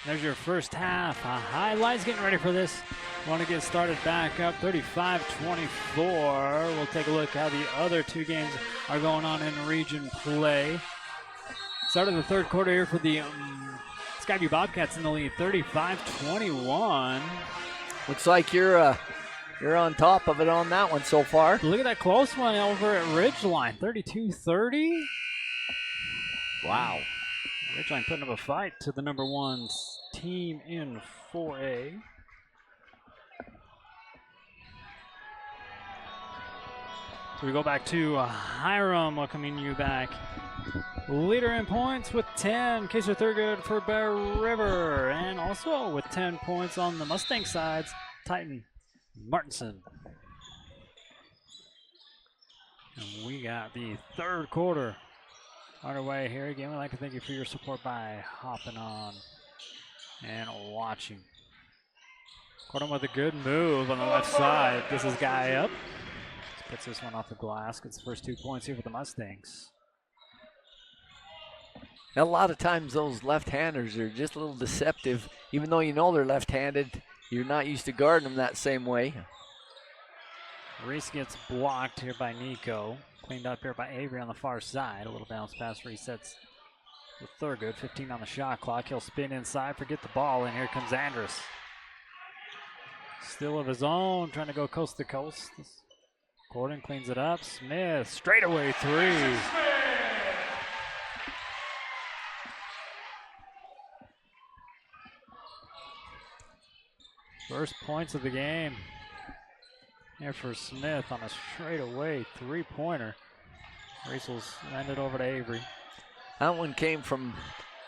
There's your first half. Highlights getting ready for this. Want to get started back up 35-24. We'll take a look how the other two games are going on in region play. Started the third quarter here for the Skyview Bobcats in the lead, 35-21. Looks like you're on top of it on that one so far. Look at that close one over at Ridgeline, 32-30. Wow. Ridgeline putting up a fight to the number 1 team in 4A. So we go back to Hiram, welcoming you back. Leader in points with 10, Kaiser Thurgood for Bear River. And also with 10 points on the Mustang sides, Titan Martinson. And we got the third quarter underway here. Again, we'd like to thank you for your support by hopping on and watching. Gordon with a good move on the left side. This is guy up. Puts this one off the glass. Gets the first 2 points here for the Mustangs. A lot of times those left-handers are just a little deceptive. Even though you know they're left-handed, you're not used to guarding them that same way. Reese gets blocked here by Nico. Cleaned up here by Avery on the far side. A little bounce pass resets with Thurgood. 15 on the shot clock. He'll spin inside, forget the ball, and here comes Andrus. Still of his own, trying to go coast to coast. Gordon cleans it up. Smith, straightaway 3. First points of the game here for Smith on a straightaway 3-pointer. Rachel's landed over to Avery. That one came from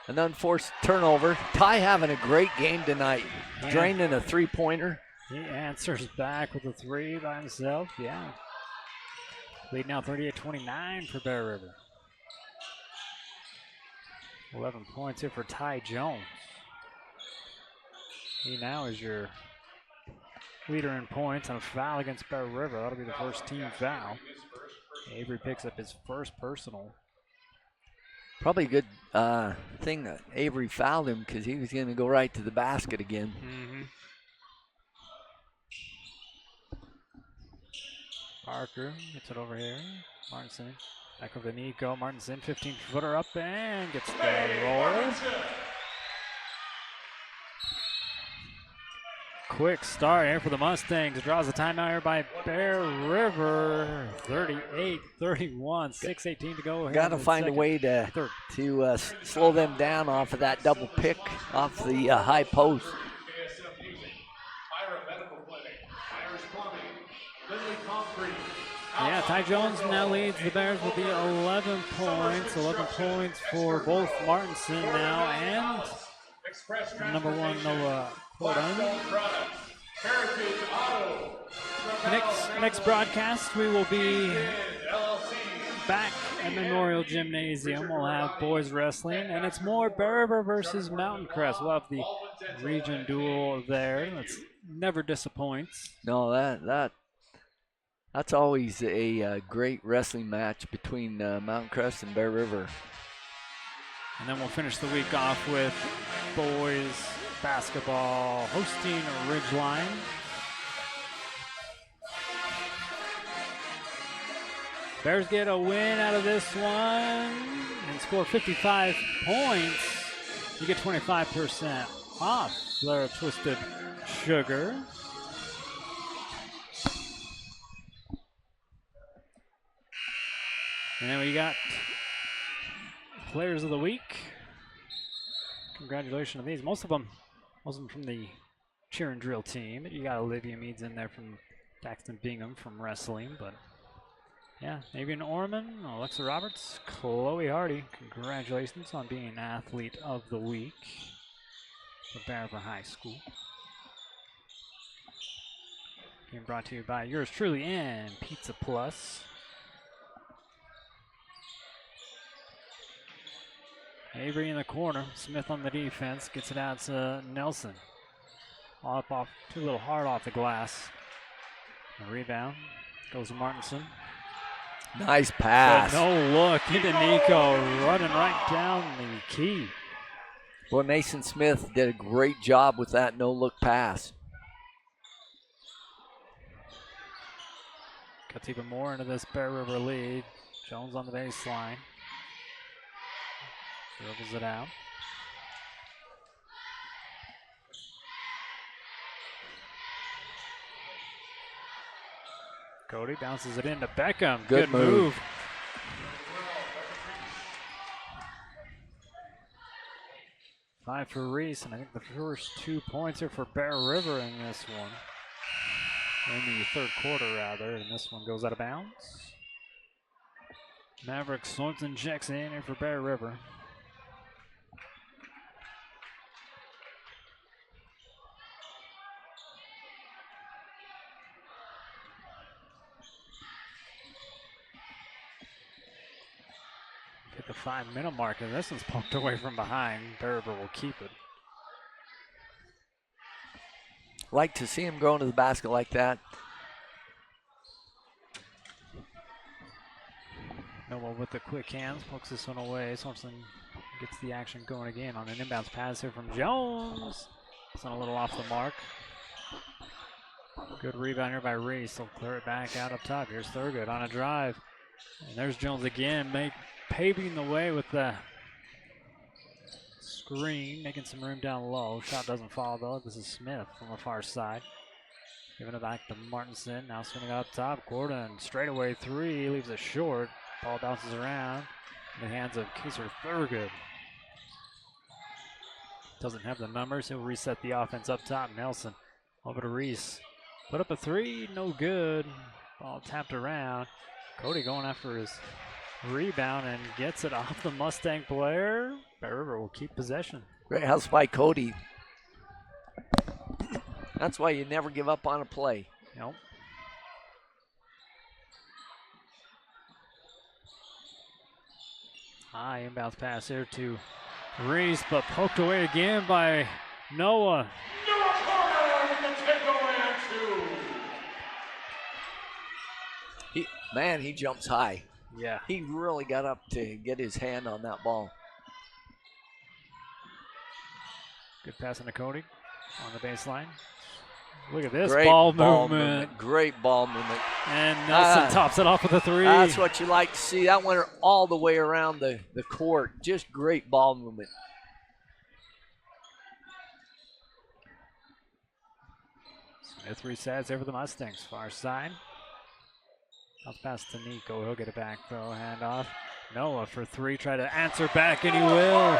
an unforced turnover. Ty having a great game tonight. Draining a 3-pointer. He answers back with a 3 by himself. Yeah. Lead now 38-29 for Bear River. 11 points here for Ty Jones. He now is your leader in points on a foul against Bear River. That'll be the first team foul. Avery picks up his first personal. Probably a good thing that Avery fouled him because he was going to go right to the basket again. Mm-hmm. Parker gets it over here. Martinson back over to Nico. Martinson, 15-footer up and gets the roll. Quick start here for the Mustangs. Draws a timeout here by Bear River. 38-31, 6:18 to go. Got to find a way to slow them down off of that double pick off the high post. Yeah, Ty Jones now leads the Bears with the 11 points. 11 points for both Martinson now and number 1 Noah Cordon. Next broadcast, we will be back at Memorial Gymnasium. We'll have boys wrestling, and it's more Bear River versus Mountain Crest. We'll have the region duel there. That never disappoints. No, that's always a great wrestling match between Mountain Crest and Bear River. And then we'll finish the week off with boys basketball hosting Ridgeline. Bears get a win out of this one and score 55 points. You get 25% off their Twisted Sugar. And then we got Players of the Week. Congratulations to these. Most of them from the cheer and drill team. You got Olivia Meads in there from Daxton Bingham from wrestling, but yeah, Avian Orman, Alexa Roberts, Chloe Hardy. Congratulations on being Athlete of the Week for Bear River High School. Being brought to you by yours truly and Pizza Plus. Avery in the corner. Smith on the defense. Gets it out to Nelson. Off too little hard off the glass. A rebound. Goes to Martinson. Nice pass. But no look into Nico. Running right down the key. Well, Mason Smith did a great job with that no-look pass. Cuts even more into this Bear River lead. Jones on the baseline. Dribbles it out. Cody bounces it into Beckham. Good move. 5 for Reese, and I think the first 2 points are for Bear River in this one. In the third quarter, rather, and this one goes out of bounds. Maverick Sorensen checks in here for Bear River. Hit the 5-minute mark, and this one's poked away from behind. Bear River will keep it. Like to see him go into the basket like that. Noah with the quick hands, pokes this one away. Sorensen gets the action going again on an inbounds pass here from Jones. It's on a little off the mark. Good rebound here by Reese. He'll clear it back out up top. Here's Thurgood on a drive. And there's Jones again, paving the way with the screen, making some room down low. Shot doesn't fall though. This is Smith from the far side. Giving it back to Martinson. Now swinging up top. Gordon straightaway 3. Leaves it short. Ball bounces around in the hands of Kaiser Thurgood. Doesn't have the numbers. He'll reset the offense up top. Nelson over to Reese. Put up a 3. No good. Ball tapped around. Cody going after his rebound and gets it off the Mustang player. Bear River will keep possession. Great house by Cody. That's why you never give up on a play. Nope. High inbounds pass here to Reese, but poked away again by Noah. Noah Carter with the takeaway on 2. He jumps high. Yeah. He really got up to get his hand on that ball. Good pass into Cody on the baseline. Look at this Great ball movement. Great ball movement. And Nelson tops it off with a 3. That's what you like to see. That went all the way around the court. Just great ball movement. Smith resets over the Mustangs. Far side. Bounce pass to Nico. He'll get it back though. Hand off. Noah for 3. Try to answer back, and he will.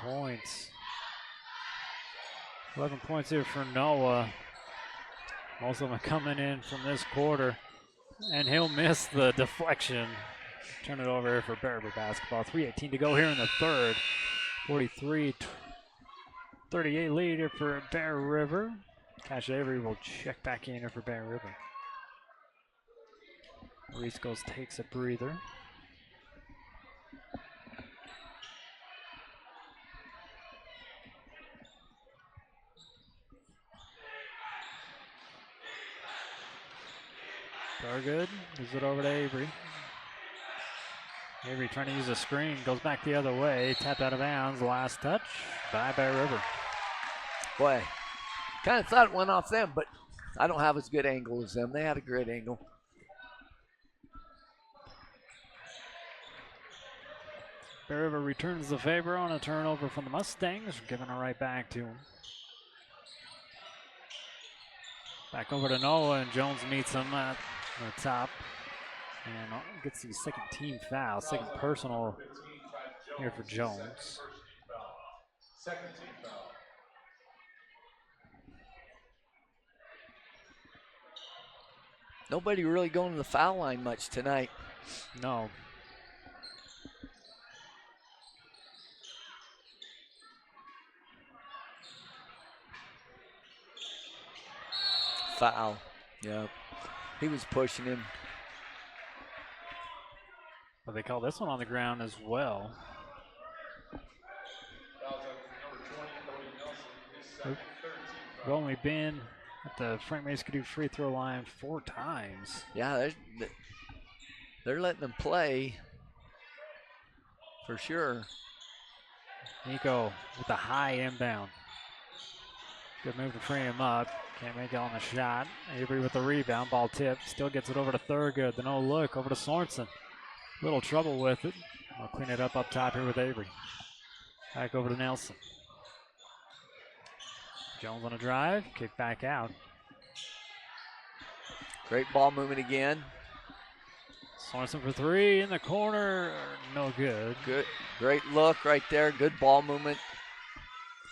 Points. 11 points here for Noah. Most of them coming in from this quarter. And he'll miss the deflection. Turn it over here for Bear River basketball. 3:18 to go here in the third. 43-38 lead here for Bear River. Cash Avery will check back in here for Bear River. Reese goes, takes a breather. Thurgood gives it over to Avery. Avery trying to use a screen, goes back the other way, tapped out of bounds. Last touch by Bear River. Boy, kind of thought it went off them, but I don't have as good angle as them. They had a great angle. Bear River returns the favor on a turnover from the Mustangs, giving it right back to him. Back over to Noah, and Jones meets him at the top and gets the second team foul, second personal here for Jones. Second team foul. Nobody really going to the foul line much tonight. No. Foul. Yep. He was pushing him. But they call this one on the ground as well. We've only been at the Frank Mason free throw line 4 times. Yeah, they're letting them play for sure. Nico with the high inbound. Good move to free him up. Can't make it on the shot. Avery with the rebound. Ball tipped. Still gets it over to Thurgood. The no look over to Sorensen. Little trouble with it. I'll clean it up top here with Avery. Back over to Nelson. Jones on a drive. Kick back out. Great ball movement again. Sorensen for three in the corner. No good. Good. Great look right there. Good ball movement.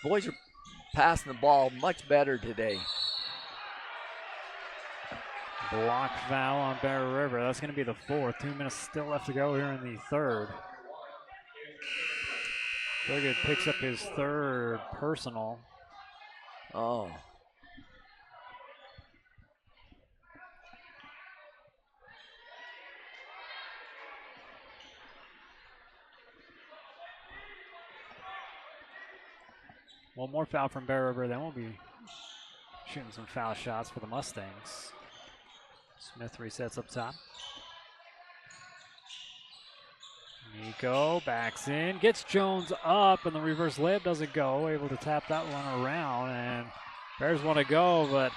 Boys are passing the ball much better today. Block foul on Bear River. That's going to be the fourth. 2 minutes still left to go here in the third. Thurgood picks up his third personal. Oh. One more foul from Bear River. Then we'll be shooting some foul shots for the Mustangs. Smith resets up top. Nico backs in, gets Jones up, and the reverse layup doesn't go. Able to tap that one around, and Bears want to go, but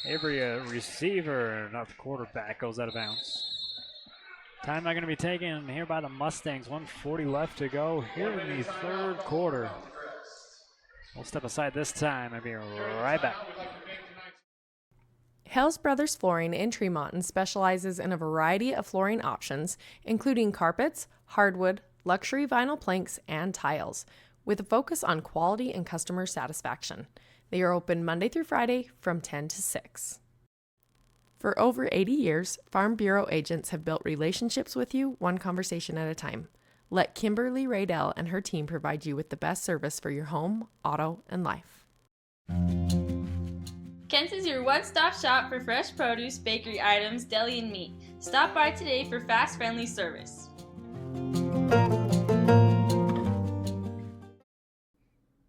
Avery, a receiver, not the quarterback, goes out of bounds. Time not going to be taken here by the Mustangs. 1:40 left to go here in the third quarter. We'll step aside this time and be right back. Hales Brothers Flooring in Tremonton specializes in a variety of flooring options, including carpets, hardwood, luxury vinyl planks, and tiles, with a focus on quality and customer satisfaction. They are open Monday through Friday from 10 to 6. For over 80 years, Farm Bureau agents have built relationships with you one conversation at a time. Let Kimberly Raydell and her team provide you with the best service for your home, auto, and life. Kent's is your one-stop shop for fresh produce, bakery items, deli, and meat. Stop by today for fast, friendly service.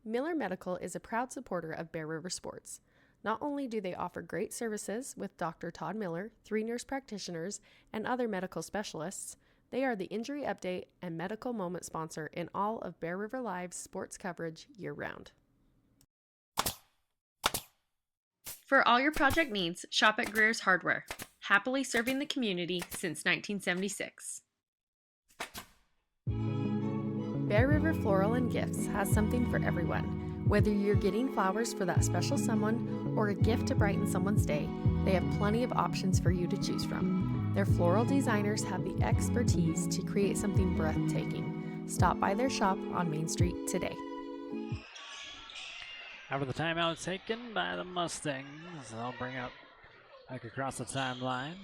Miller Medical is a proud supporter of Bear River Sports. Not only do they offer great services with Dr. Todd Miller, 3 nurse practitioners, and other medical specialists, they are the injury update and medical moment sponsor in all of Bear River Live's sports coverage year-round. For all your project needs, shop at Greer's Hardware, happily serving the community since 1976. Bear River Floral and Gifts has something for everyone. Whether you're getting flowers for that special someone or a gift to brighten someone's day, they have plenty of options for you to choose from. Their floral designers have the expertise to create something breathtaking. Stop by their shop on Main Street today. After the timeout taken by the Mustangs, they'll bring up back across the timeline.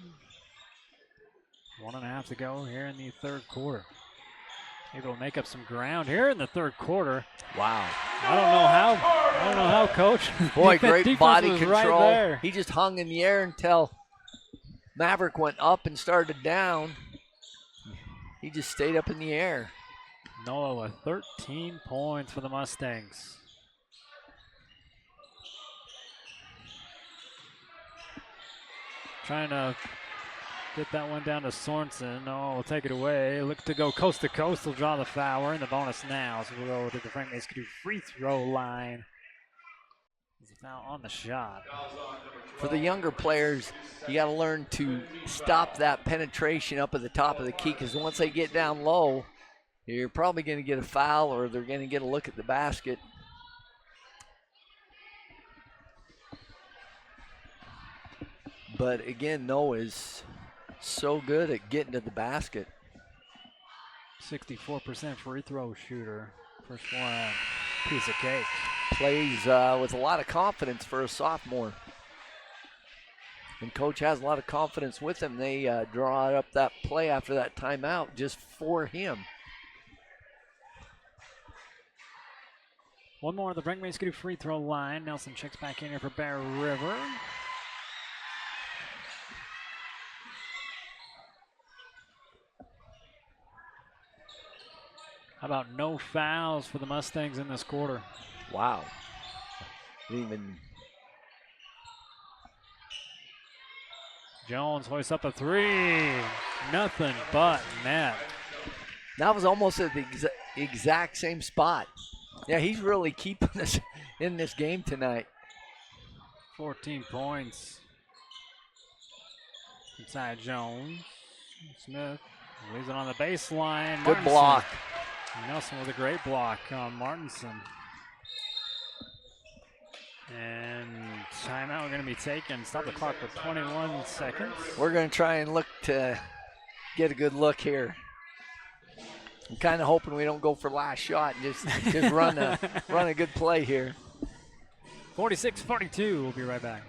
1.5 to go here in the third quarter. Able to make up some ground here in the third quarter. Wow. I don't know how, Coach. Boy, great body control. Right there. He just hung in the air until Maverick went up and started down. He just stayed up in the air. Noah with 13 points for the Mustangs. Trying to get that one down to Sorensen. Oh, we'll take it away. Look to go coast to coast. We'll draw the foul. We're in the bonus now, so we'll go to the Frank Mason free throw line. There's a foul on the shot. For the younger players, you got to learn to stop that penetration up at the top of the key, because once they get down low, you're probably going to get a foul or they're going to get a look at the basket. But again, Noah's so good at getting to the basket. 64% free throw shooter. First one, piece of cake. Plays with a lot of confidence for a sophomore. And Coach has a lot of confidence with him. They draw up that play after that timeout just for him. One more on the Frank Mason free throw line. Nelson checks back in here for Bear River. How about no fouls for the Mustangs in this quarter? Wow. Even Jones hoists up a three. Nothing but net. That was almost at the exact same spot. Yeah, he's really keeping us in this game tonight. 14 points. Inside Jones. Smith leaves it on the baseline. Good block. Nelson with a great block on Martinson. And timeout we're going to be taken. Stop the clock for 21 seconds. We're going to try and look to get a good look here. I'm kind of hoping we don't go for last shot and just run a good play here. 46-42. We'll be right back.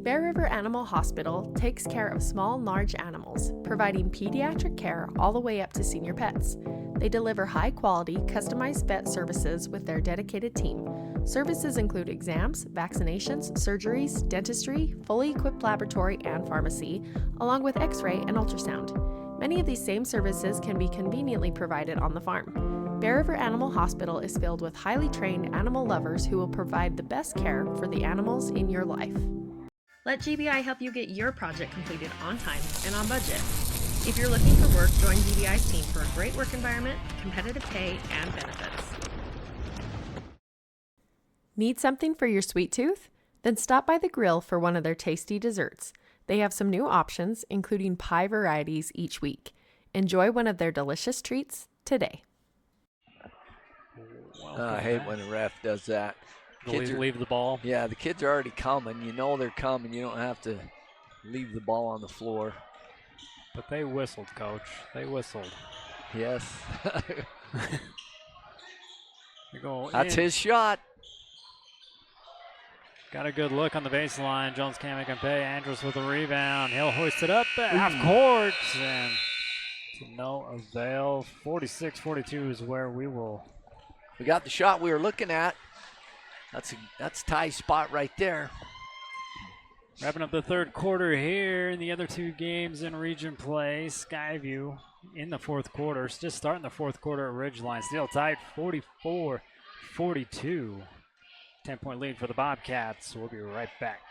Bear River Animal Hospital takes care of small and large animals, providing pediatric care all the way up to senior pets. They deliver high-quality, customized vet services with their dedicated team. Services include exams, vaccinations, surgeries, dentistry, fully equipped laboratory and pharmacy, along with x-ray and ultrasound. Many of these same services can be conveniently provided on the farm. Bear River Animal Hospital is filled with highly trained animal lovers who will provide the best care for the animals in your life. Let GBI help you get your project completed on time and on budget. If you're looking for work, join GBI's team for a great work environment, competitive pay, and benefits. Need something for your sweet tooth? Then stop by the grill for one of their tasty desserts. They have some new options, including pie varieties each week. Enjoy one of their delicious treats today. I hate when a ref does that. Leave the ball. Yeah, the kids are already coming. You know they're coming. You don't have to leave the ball on the floor. But they whistled, Coach. They whistled. Yes. That's his shot. Got a good look on the baseline. Jones can't make him pay. Andrews with a rebound. He'll hoist it up at half court. And to no avail. 46-42 is where we will. We got the shot we were looking at. That's Ty's spot right there. Wrapping up the third quarter here in the other two games in region play. Skyview in the fourth quarter. Just starting the fourth quarter at Ridgeline. Still tight, 44-42. 10-point lead for the Bobcats. We'll be right back.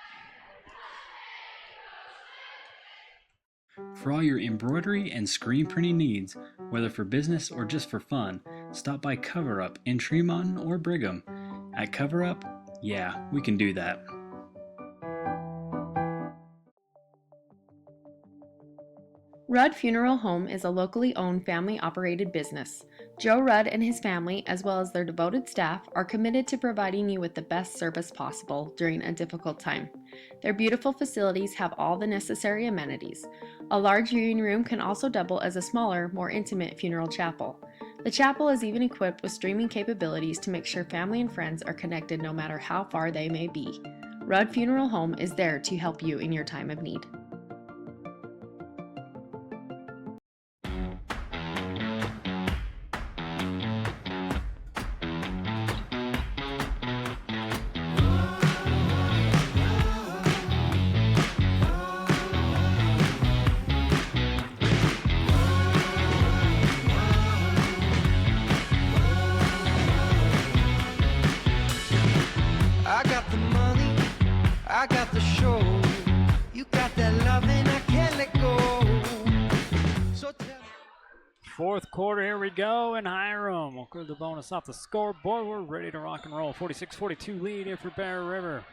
For all your embroidery and screen printing needs, whether for business or just for fun, stop by Cover Up in Tremont or Brigham. At Cover Up, yeah, we can do that. Rudd Funeral Home is a locally owned family-operated business. Joe Rudd and his family, as well as their devoted staff, are committed to providing you with the best service possible during a difficult time. Their beautiful facilities have all the necessary amenities. A large viewing room can also double as a smaller, more intimate funeral chapel. The chapel is even equipped with streaming capabilities to make sure family and friends are connected no matter how far they may be. Rudd Funeral Home is there to help you in your time of need. Fourth quarter, here we go in Hiram. We'll clear the bonus off the scoreboard. We're ready to rock and roll. 46-42 lead here for Bear River.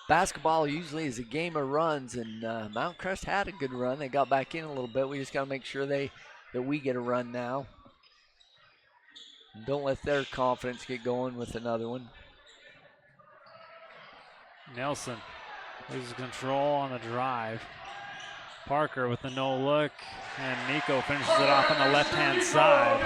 Basketball usually is a game of runs, and Mount Crest had a good run. They got back in a little bit. We just got to make sure that we get a run now. And don't let their confidence get going with another one. Nelson loses control on the drive. Parker with the no look, and Nico finishes it off on the left-hand side.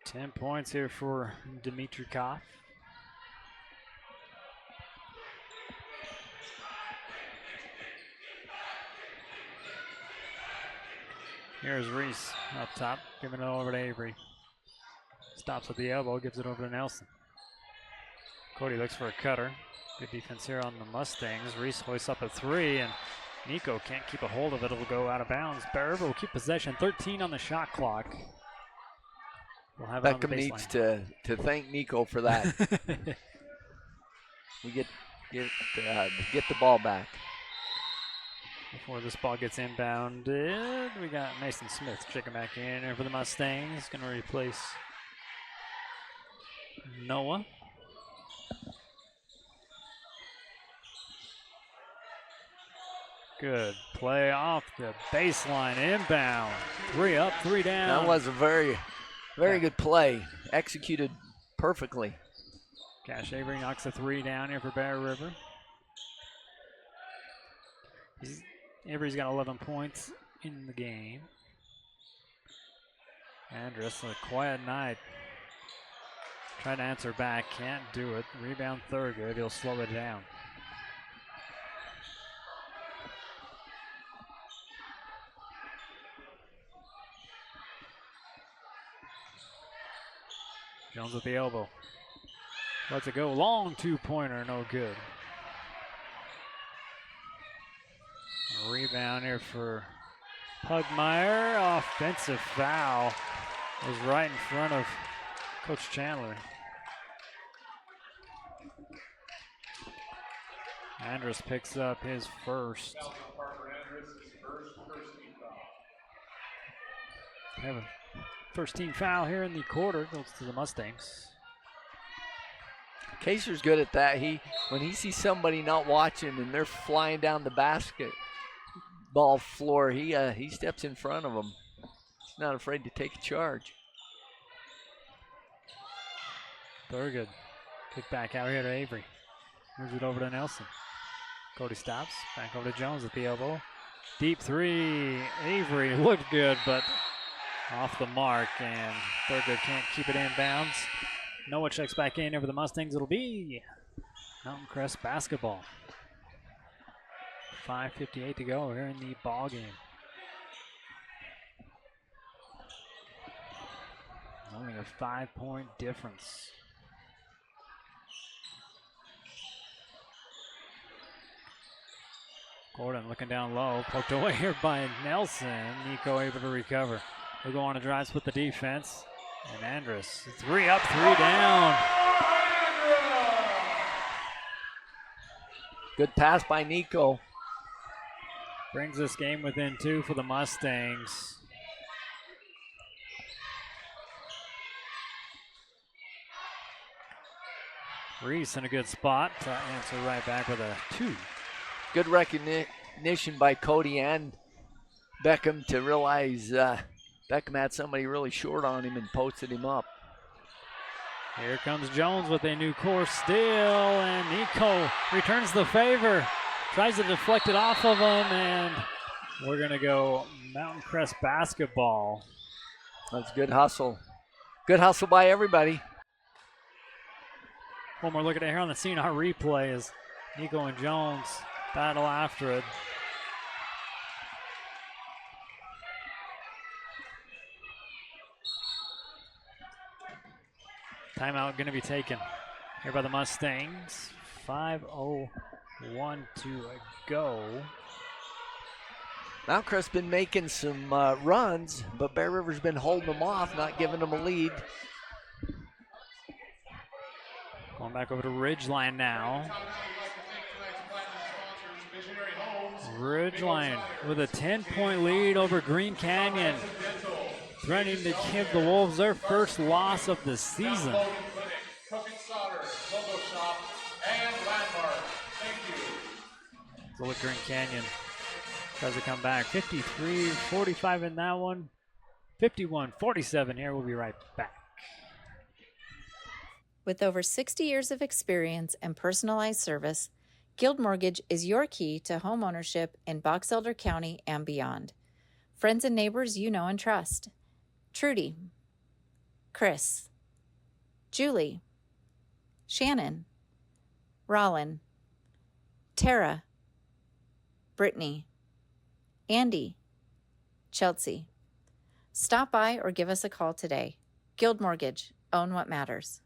Ten points here for Dimitrikov. Here's Reese up top, giving it over to Avery. Stops at the elbow, gives it over to Nelson. Cody looks for a cutter. Good defense here on the Mustangs. Reese hoists up a three, and Nico can't keep a hold of it. It'll go out of bounds. Bear River will keep possession. 13 on the shot clock. We'll have it on the baseline. Beckham needs to thank Nico for that. We get the ball back. Before this ball gets inbounded, we got Mason Smith checking back in here for the Mustangs. Going to replace Noah. Good play off the baseline, inbound. 3 up, 3 down. That was a very good play, executed perfectly. Cash Avery knocks a 3 down here for Bear River. Avery's got 11 points in the game. Andrus, a quiet night. Trying to answer back, can't do it. Rebound Thurgood, he'll slow it down. Jones with the elbow. Lets it go. Long 2-pointer, no good. A rebound here for Pugmire. Offensive foul. Was right in front of Coach Chandler. Andrus picks up his first. We have a first team foul here in the quarter. Goes to the Mustangs. Kaser's good at that. When he sees somebody not watching and they're flying down the basketball floor, he steps in front of them. He's not afraid to take a charge. Thurgood. Kick back out here to Avery. Moves it over to Nelson. Cody stops. Back over to Jones at the elbow. Deep 3. Avery looked good, but off the mark, and Thurgood can't keep it in bounds. Noah checks back in over the Mustangs. It'll be Mountain Crest basketball. 5:58 to go here in the ball game. Only a 5-point difference. Gordon looking down low, poked away here by Nelson. Nico able to recover. They'll go on a drive, split the defense. And Andrus, 3 up, 3 down. Good pass by Nico. Brings this game within 2 for the Mustangs. Reese in a good spot to answer right back with a 2. Good recognition by Cody and Beckham to realize Beckham had somebody really short on him and posted him up. Here comes Jones with a new course steal, and Nico returns the favor. Tries to deflect it off of him, and we're going to go Mountain Crest basketball. That's good hustle. Good hustle by everybody. One more look at it here on the scene. Our replay is Nico and Jones battle after it. Timeout going to be taken here by the Mustangs. 5:01 to go. Mount Crest's been making some runs, but Bear River's been holding them off, not giving them a lead. Going back over to Ridgeline now. Ridgeline with a 10-point lead over Green Canyon. Threatening to give the Wolves their first loss of the season. So look, Green Canyon tries to come back. 53-45 in that one. 51-47 here. We'll be right back. With over 60 years of experience and personalized service, Guild Mortgage is your key to home ownership in Box Elder County and beyond. Friends and neighbors you know and trust. Trudy, Chris, Julie, Shannon, Rollin, Tara, Brittany, Andy, Chelsea. Stop by or give us a call today. Guild Mortgage, own what matters.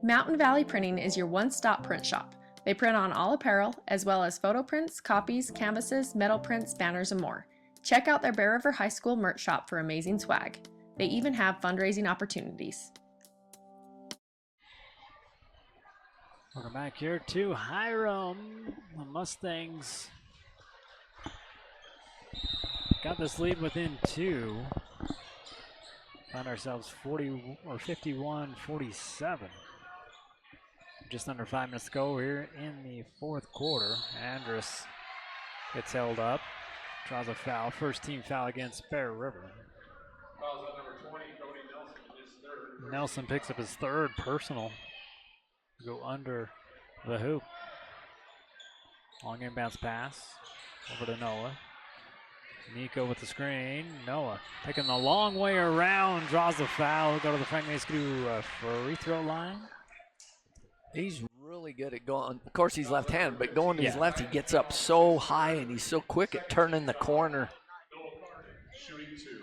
Mountain Valley Printing is your one-stop print shop. They print on all apparel, as well as photo prints, copies, canvases, metal prints, banners, and more. Check out their Bear River High School merch shop for amazing swag. They even have fundraising opportunities. Welcome back here to Hiram. The Mustangs got this lead within 2. Found ourselves 51-47. Just under 5 minutes to go here in the fourth quarter. Andrus Gets held up. Draws a foul. First team foul against Bear River. Fouls on number 20, Cody Nelson, his third. Nelson picks up his third personal. Go under the hoop. Long inbounds pass. Over to Noah. Nico with the screen. Noah taking the long way around. Draws a foul. He'll go to the Frank Mason free throw line. He's really good at going. Of course, he's left-handed, but going to his left, he gets up so high and he's so quick at turning the corner. Shooting 2.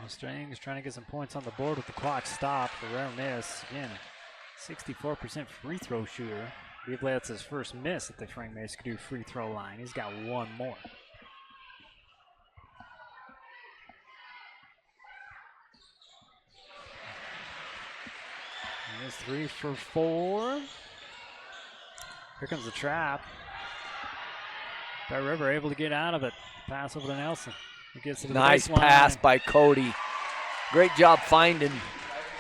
Mustangs trying to get some points on the board with the clock stopped. A rare miss. Again, 64% free throw shooter. I believe that's his first miss at the Frank Mason free throw line. He's got one more. Here's 3 for 4. Here comes the trap. Bear River able to get out of it. Pass over to Nelson. He gets to the nice baseline. Pass by Cody. Great job finding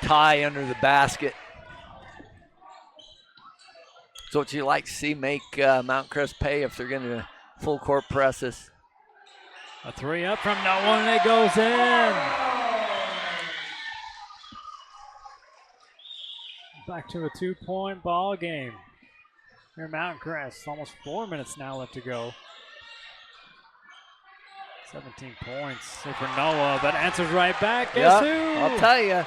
Ty under the basket. That's what you like to see, make Mount Crest pay if they're going to full court press us. A 3 up from no one, and it goes in. Back to a 2-point ball game. Here, Mount Crest. Almost 4 minutes now left to go. 17 points here for Noah, but answers right back. Guess who? I'll tell you,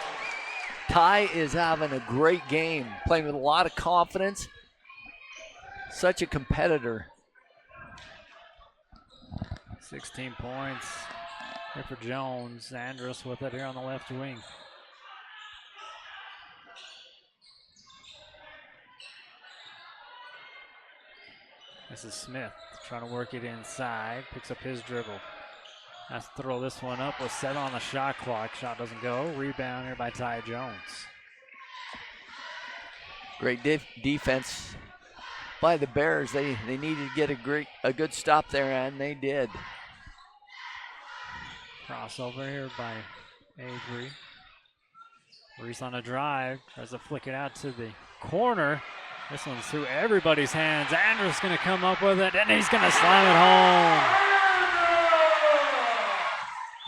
Ty is having a great game, playing with a lot of confidence. Such a competitor. 16 points here for Jones. Andrus with it here on the left wing. This is Smith trying to work it inside. Picks up his dribble. Has to throw this one up with 7 on the shot clock. Shot doesn't go. Rebound here by Ty Jones. Great defense by the Bears. They needed to get a good stop there, and they did. Crossover here by Avery. Reese on a drive. Tries to flick it out to the corner. This one's through everybody's hands. Andrus going to come up with it, and he's going to slam it home.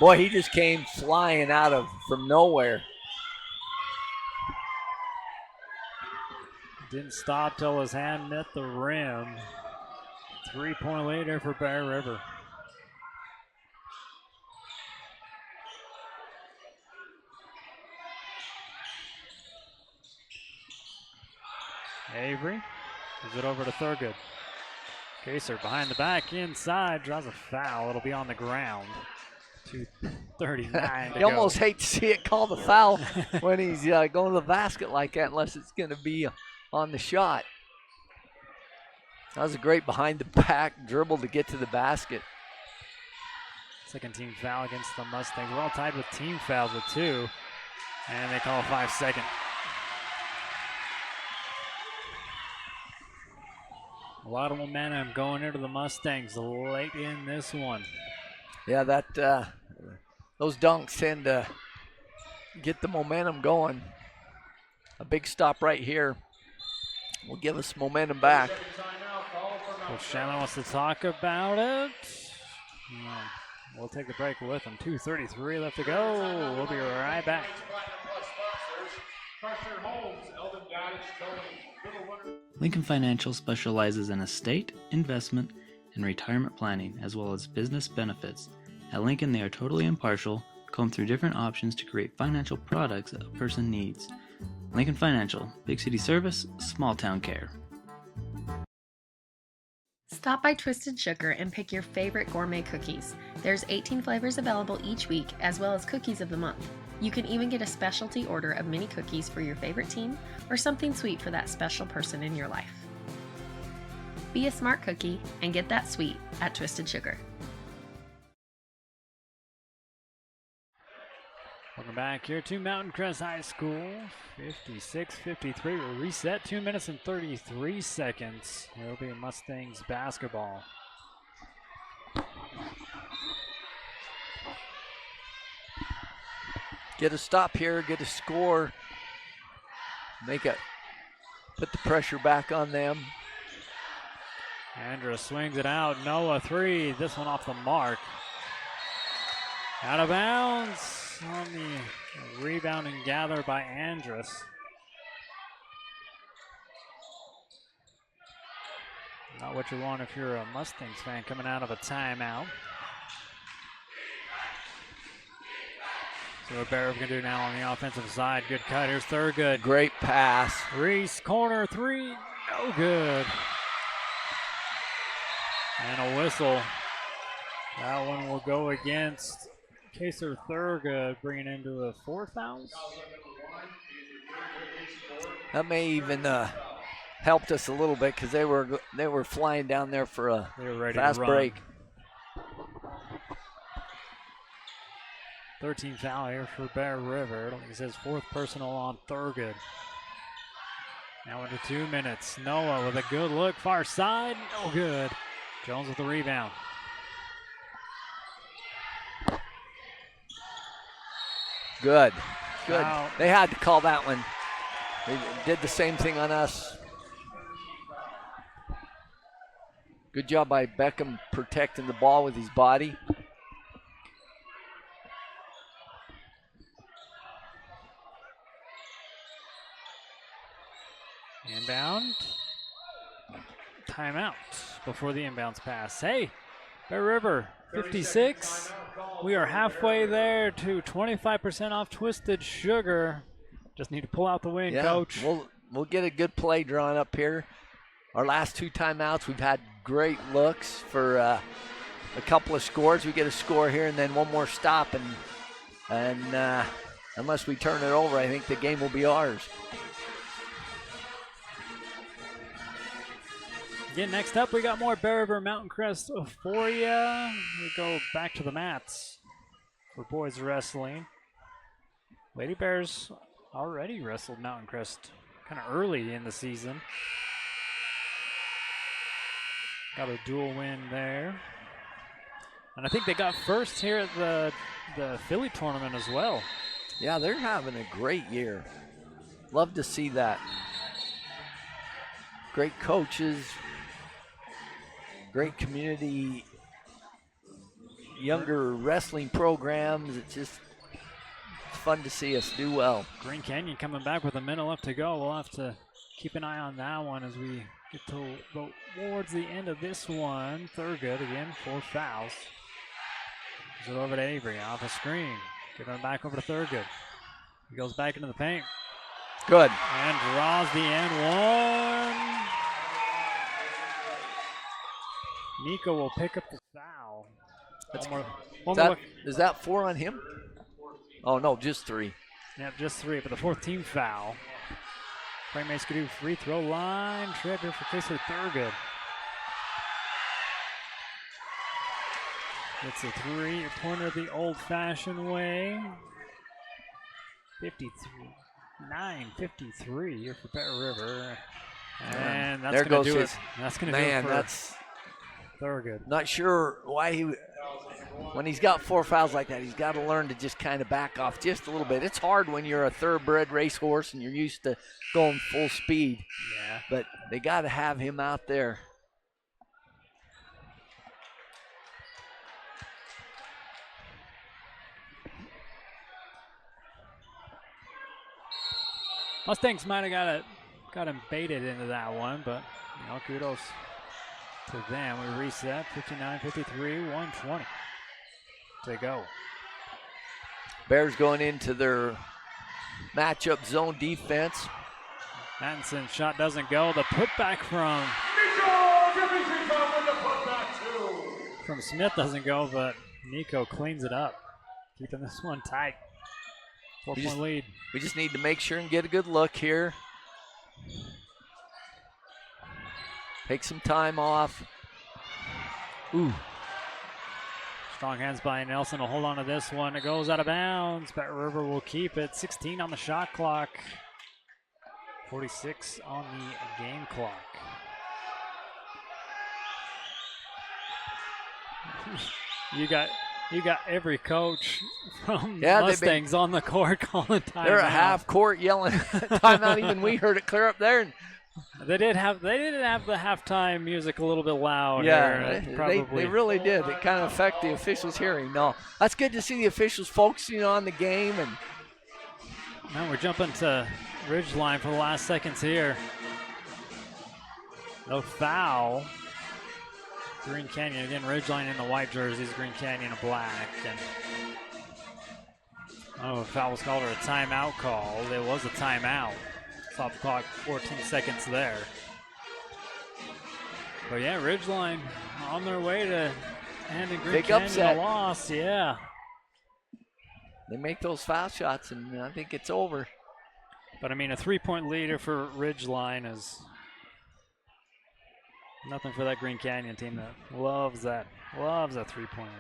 Boy, he just came flying from nowhere. Didn't stop till his hand met the rim. 3-point lead here for Bear River. Avery gives it over to Thurgood. Kaser behind the back, inside, draws a foul. It'll be on the ground. 2:39 to You go. almost hate to see it called a foul when he's going to the basket like that, unless it's going to be on the shot. That was a great behind the back dribble to get to the basket. Second team foul against the Mustangs. We're all tied with team fouls with 2, and they call a 5-second. A lot of momentum going into the Mustangs late in this one. Yeah, those dunks tend to get the momentum going. A big stop right here will give us momentum back. Coach Shannon wants to talk about it. We'll take the break with him. 2:33 left to go. We'll be right back. Lincoln Financial specializes in estate, investment, and retirement planning, as well as business benefits. At Lincoln, they are totally impartial, comb through different options to create financial products a person needs. Lincoln Financial, big city service, small town care. Stop by Twisted Sugar and pick your favorite gourmet cookies. There's 18 flavors available each week, as well as cookies of the month. You can even get a specialty order of mini cookies for your favorite team or something sweet for that special person in your life. Be a smart cookie and get that sweet at Twisted Sugar. Welcome back here to Mountain Crest High School. 56-53. We'll reset. 2 minutes and 33 seconds. It'll be Mustangs basketball. get a stop here, get a score, put the pressure back on them. Andrews swings it out. Noah 3. This one off the mark. Out of bounds on the rebound and gather by Andrus. Not what you want if you're a Mustangs fan coming out of a timeout. So what Bear River can do now on the offensive side. Good cut. Here's Thurgood. Great pass. Reese, corner 3. No good. And a whistle. That one will go against Kaser Thurgood, bringing into a 4 fouls. That may even helped us a little bit because they were flying down there for a fast break. 13 foul here for Bear River. It's his 4th personal on Thurgood. Now into 2 minutes. Noah with a good look, far side, no good. Jones with the rebound. Good. Foul. They had to call that one. They did the same thing on us. Good job by Beckham protecting the ball with his body. Inbound. Timeout before the inbounds pass. Hey, Bear River, 56. We are halfway there to 25% off Twisted Sugar. Just need to pull out the win, Coach. We'll get a good play drawn up here. Our last 2 timeouts, we've had great looks for a couple of scores. We get a score here and then one more stop, and unless we turn it over, I think the game will be ours. Again, next up, we got more Bear River Mountain Crest for you. We go back to the mats for boys wrestling. Lady Bears already wrestled Mountain Crest kind of early in the season. Got a dual win there. And I think they got first here at the Philly tournament as well. Yeah, they're having a great year. Love to see that. Great coaches, great community, younger wrestling programs. It's just fun to see us do well. Green Canyon coming back with a minute left to go. We'll have to keep an eye on that one as we get towards the end of this one. Thurgood again, 4 fouls. Gives it over to Avery off a screen. Giving it back over to Thurgood. He goes back into the paint. Good. And draws the end one. Nico will pick up the foul. Is that 4 on him? Oh, no, just 3. Yep, just 3, but the 4th team foul. Frank Mace could do free throw line. Trip here for Kaser Thurgood. It's a 3-pointer the old-fashioned way. 53 here for Bear River. And that's going to do it. That's going to do it for Thurgood. Not sure why when he's got 4 fouls like that, he's got to learn to just kind of back off just a little bit. It's hard when you're a thoroughbred racehorse and you're used to going full speed. Yeah. But they got to have him out there. Mustangs might have got him baited into that one, but kudos to them. We reset 59-53, 120 to go. Bears going into their matchup zone defense. Mattinson shot doesn't go. The putback from Smith doesn't go, but Nico cleans it up, keeping this one tight. 4-point lead. We just need to make sure and get a good look here. Take some time off. Ooh. Strong hands by Nelson to hold on to this one. It goes out of bounds. Bear River will keep it. 16 on the shot clock. 46 on the game clock. You You got every coach from Yeah, Mustangs on the court calling timeout. They're at half court yelling timeout. Even we heard it clear up there. They didn't have the halftime music a little bit loud. Yeah, here. they really did. It kind of affect the officials' hearing. No, that's good to see the officials focusing on the game. And now we're jumping to Ridgeline for the last seconds here. No foul. Green Canyon again. Ridgeline in the white jerseys. Green Canyon in black. And a foul was called or a timeout call. There was a timeout. Stop the clock. 14 seconds there. But yeah, Ridgeline on their way to handing Green Canyon upset. a loss. Yeah. They make those foul shots, and I think it's over. But I mean, a 3-point leader for Ridgeline is nothing for that Green Canyon team that loves that 3-pointer.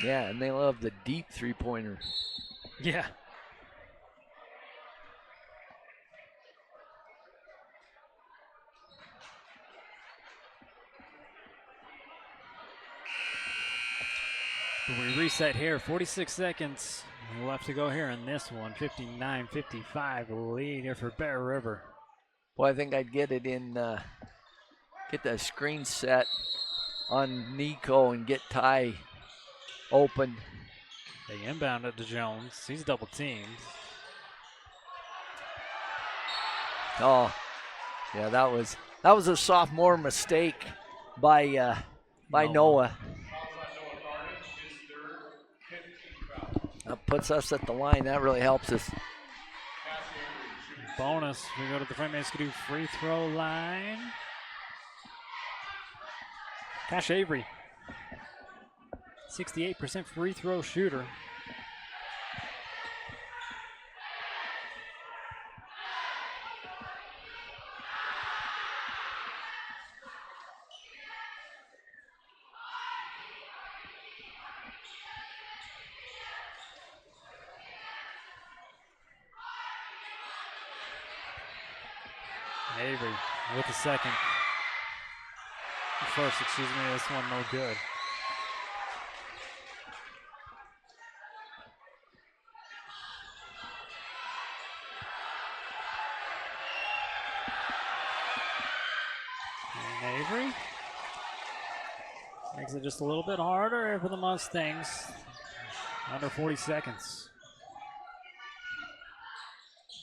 Yeah, and they love the deep 3-pointer. Yeah. But we reset here. 46 seconds left to go here in this one. 59-55 lead here for Bear River. Well, I think I'd get it in, get the screen set on Nico and get Ty open. They inbound it to Jones. He's double teamed. Oh, yeah, that was a sophomore mistake by Noah. That puts us at the line. That really helps us. Bonus. We go to the front Skidoo free throw line. Cash Avery. 68% free throw shooter. Avery with the second. First, excuse me, this one no good. And Avery makes it just a little bit harder for the Mustangs. Under 40 seconds.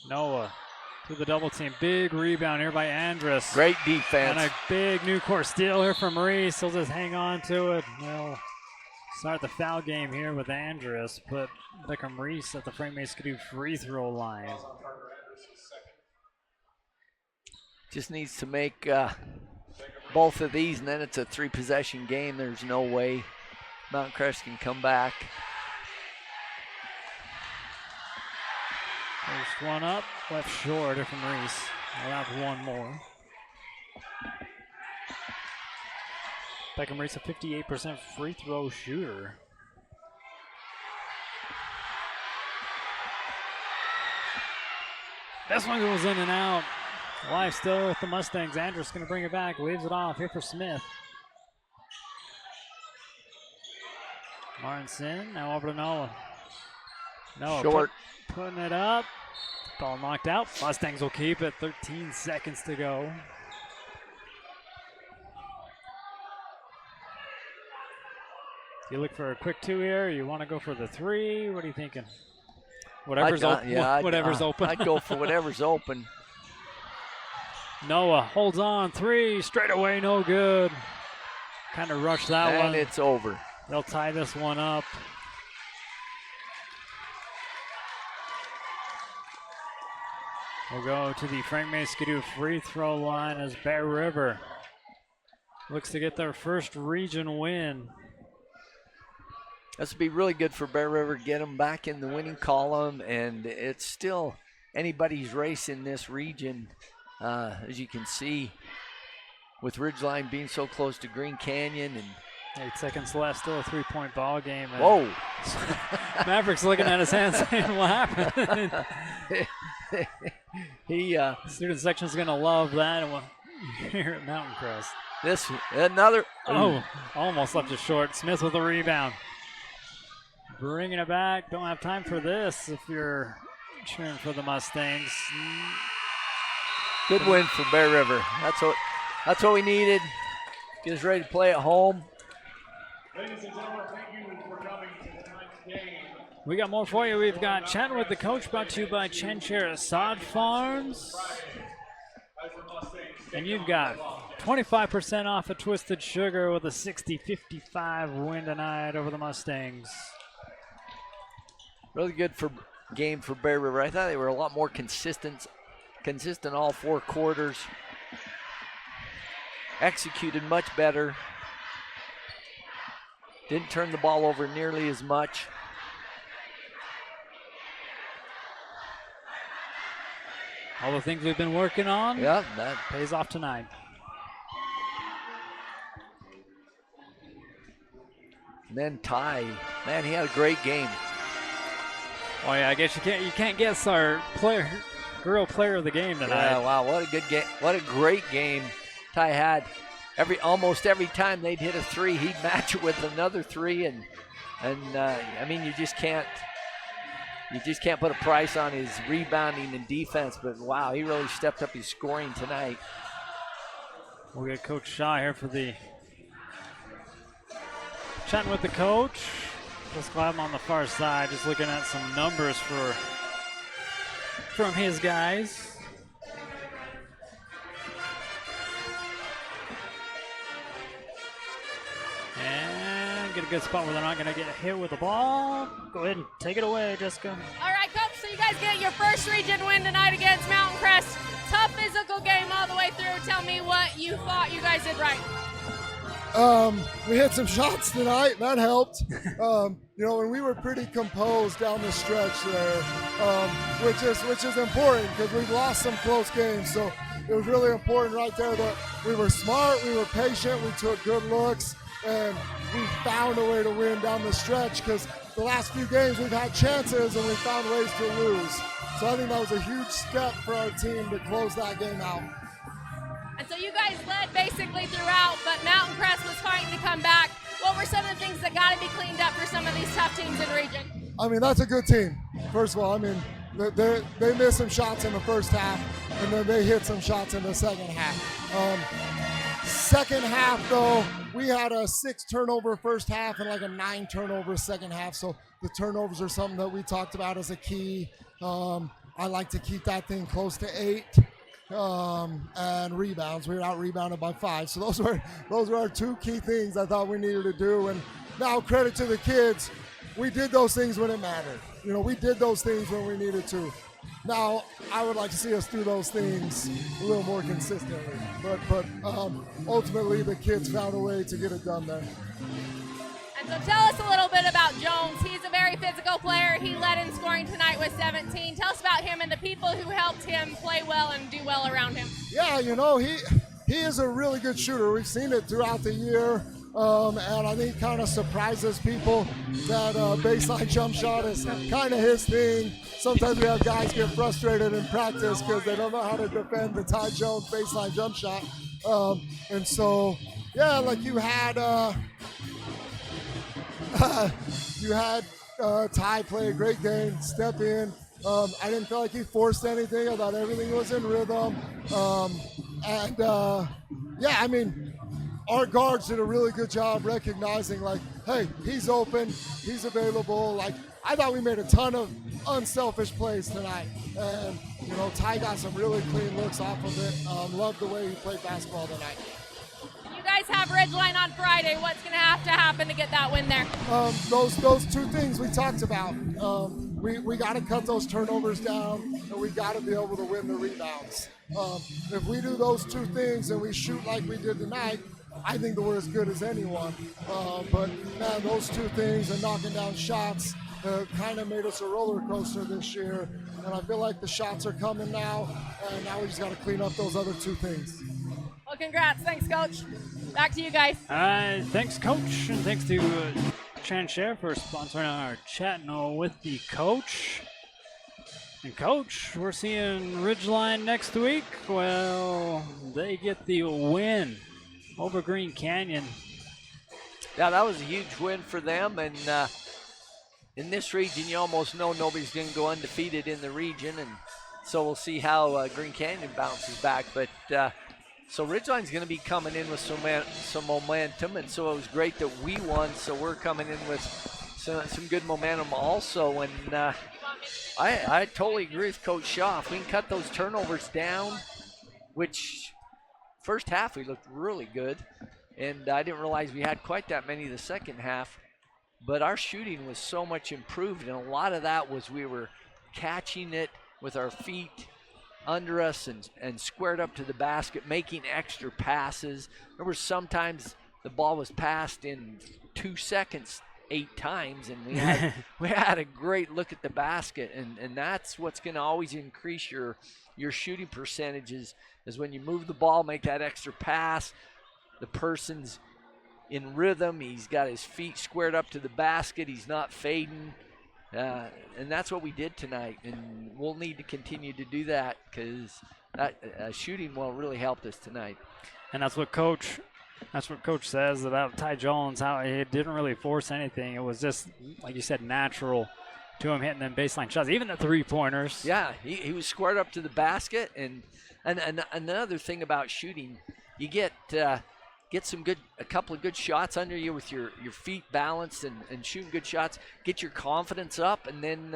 Noah to the double team. Big rebound here by Andrus. Great defense. And a big new court steal here from Maurice. He'll just hang on to it. We'll start the foul game here with Andrus. Put Becker Maurice at the Frank Skidoo free throw line. Just needs to make both of these, and then it's a 3-possession game. There's no way Mount Crest can come back. First one up, left short from Reese. We'll have one more. Beckham Reese, a 58% free throw shooter. This one goes in and out. Live still with the Mustangs. Andrus going to bring it back. Leaves it off here for Smith. Martinson now over to Noah. Noah short. Putting it up. Ball knocked out. Mustangs will keep it. 13 seconds to go. You look for a quick two here. You want to go for the three? What are you thinking? Whatever's open. Whatever's open. I'd go for whatever's open. Noah holds on. Three straight away. No good. Kind of rushed that one. And it's over. They'll tie this one up. We'll go to the Frank Skidoo free throw line as Bear River looks to get their first region win. This would be really good for Bear River, get them back in the winning column, and it's still anybody's race in this region, as you can see, with Ridgeline being so close to Green Canyon. And 8 seconds left, still a 3-point ball game. Whoa. Maverick's looking at his hands saying, what happened? He student section's going to love that here at Mountain Crest. This another. Oh, almost left it short. Smith with a rebound. Bringing it back. Don't have time for this if you're cheering for the Mustangs. Good win for Bear River. That's what we needed. Get us ready to play at home. Ladies and gentlemen, thank you for coming to tonight's game. We got more for you. We've got Chatting with the Coach, brought to you by Chancher Sod Farms. And you've got 25% off of Twisted Sugar with a 60-55 win tonight over the Mustangs. Really good game for Bear River. I thought they were a lot more consistent all 4 quarters. Executed much better. Didn't turn the ball over nearly as much. All the things we've been working on, yeah, that pays off tonight. And then Ty, man, he had a great game. Oh yeah, I guess you can't guess our girl player of the game tonight. Yeah, wow, what a good game! What a great game Ty had. Almost every time they'd hit a 3, he'd match it with another 3, and I mean, you just can't put a price on his rebounding and defense. But wow, he really stepped up his scoring tonight. We'll get Coach Shaw here for the Chatting with the Coach. Let's go have him on the far side, just looking at some numbers from his guys. And get a good spot where they're not going to get hit with the ball. Go ahead and take it away, Jessica. All right, Coach, so you guys get your first region win tonight against Mountain Crest. Tough physical game all the way through. Tell me what you thought you guys did right. We hit some shots tonight. That helped. And we were pretty composed down the stretch there, which is important because we've lost some close games. So it was really important right there that we were smart, we were patient, we took good looks, and we found a way to win down the stretch because the last few games we've had chances and we found ways to lose. So I think that was a huge step for our team to close that game out. And so you guys led basically throughout, but Mountain Crest was fighting to come back. What were some of the things that got to be cleaned up for some of these tough teams in region? I mean, that's a good team. First of all, I mean, they missed some shots in the first half, and then they hit some shots in the second half. Second half, though, we had a 6 turnover first half and like a 9 turnover second half. So the turnovers are something that we talked about as a key. I like to keep that thing close to 8. And rebounds, we were out rebounded by 5. So those were our 2 key things I thought we needed to do. And now credit to the kids, we did those things when it mattered. We did those things when we needed to. Now I would like to see us do those things a little more consistently. But ultimately the kids found a way to get it done there. And so tell us a little bit about Jones. He's a very physical player. He led in scoring tonight with 17. Tell us about him and the people who helped him play well and do well around him. Yeah, he is a really good shooter. We've seen it throughout the year. And I think kind of surprises people that baseline jump shot is kind of his thing. Sometimes we have guys get frustrated in practice because they don't know how to defend the Ty Jones baseline jump shot. And so, yeah, like you had Ty play a great game, step in. I didn't feel like he forced anything. I thought everything was in rhythm. Yeah, I mean, our guards did a really good job recognizing, like, hey, he's open, he's available. Like, I thought we made a ton of unselfish plays tonight. And, Ty got some really clean looks off of it. Loved the way he played basketball tonight. You guys have Ridgeline on Friday. What's going to have to happen to get that win there? Those 2 things we talked about. We got to cut those turnovers down, and we got to be able to win the rebounds. If we do those 2 things and we shoot like we did tonight, I think that we're as good as anyone. But man, those 2 things and knocking down shots kind of made us a roller coaster this year. And I feel like the shots are coming now, and now we just got to clean up those other 2 things. Well, congrats. Thanks, Coach. Back to you guys. Thanks, Coach, and thanks to Chancher for sponsoring our Chatting with the Coach. And Coach, we're seeing Ridgeline next week. Well, they get the win over Green Canyon. Yeah, that was a huge win for them. And in this region, you almost know nobody's going to go undefeated in the region. And so we'll see how Green Canyon bounces back. But so Ridgeline's going to be coming in with some momentum. And so it was great that we won. So we're coming in with some good momentum also. And I totally agree with Coach Shaw. If we can cut those turnovers down, which first half we looked really good. And I didn't realize we had quite that many the second half. But our shooting was so much improved. And a lot of that was we were catching it with our feet under us and squared up to the basket, making extra passes. There were sometimes the ball was passed in 2 seconds 8 times, and we had a great look at the basket. And that's what's going to always increase your shooting percentages is when you move the ball, make that extra pass. The person's in rhythm. He's got his feet squared up to the basket. He's not fading. And that's what we did tonight. And we'll need to continue to do that because that shooting well really helped us tonight. And that's what Coach says about Ty Jones, how he didn't really force anything. It was just, like you said, natural to him hitting them baseline shots, even the three-pointers. Yeah, he was squared up to the basket. And another thing about shooting, you get a couple of good shots under you with your feet balanced and shooting good shots, get your confidence up, and then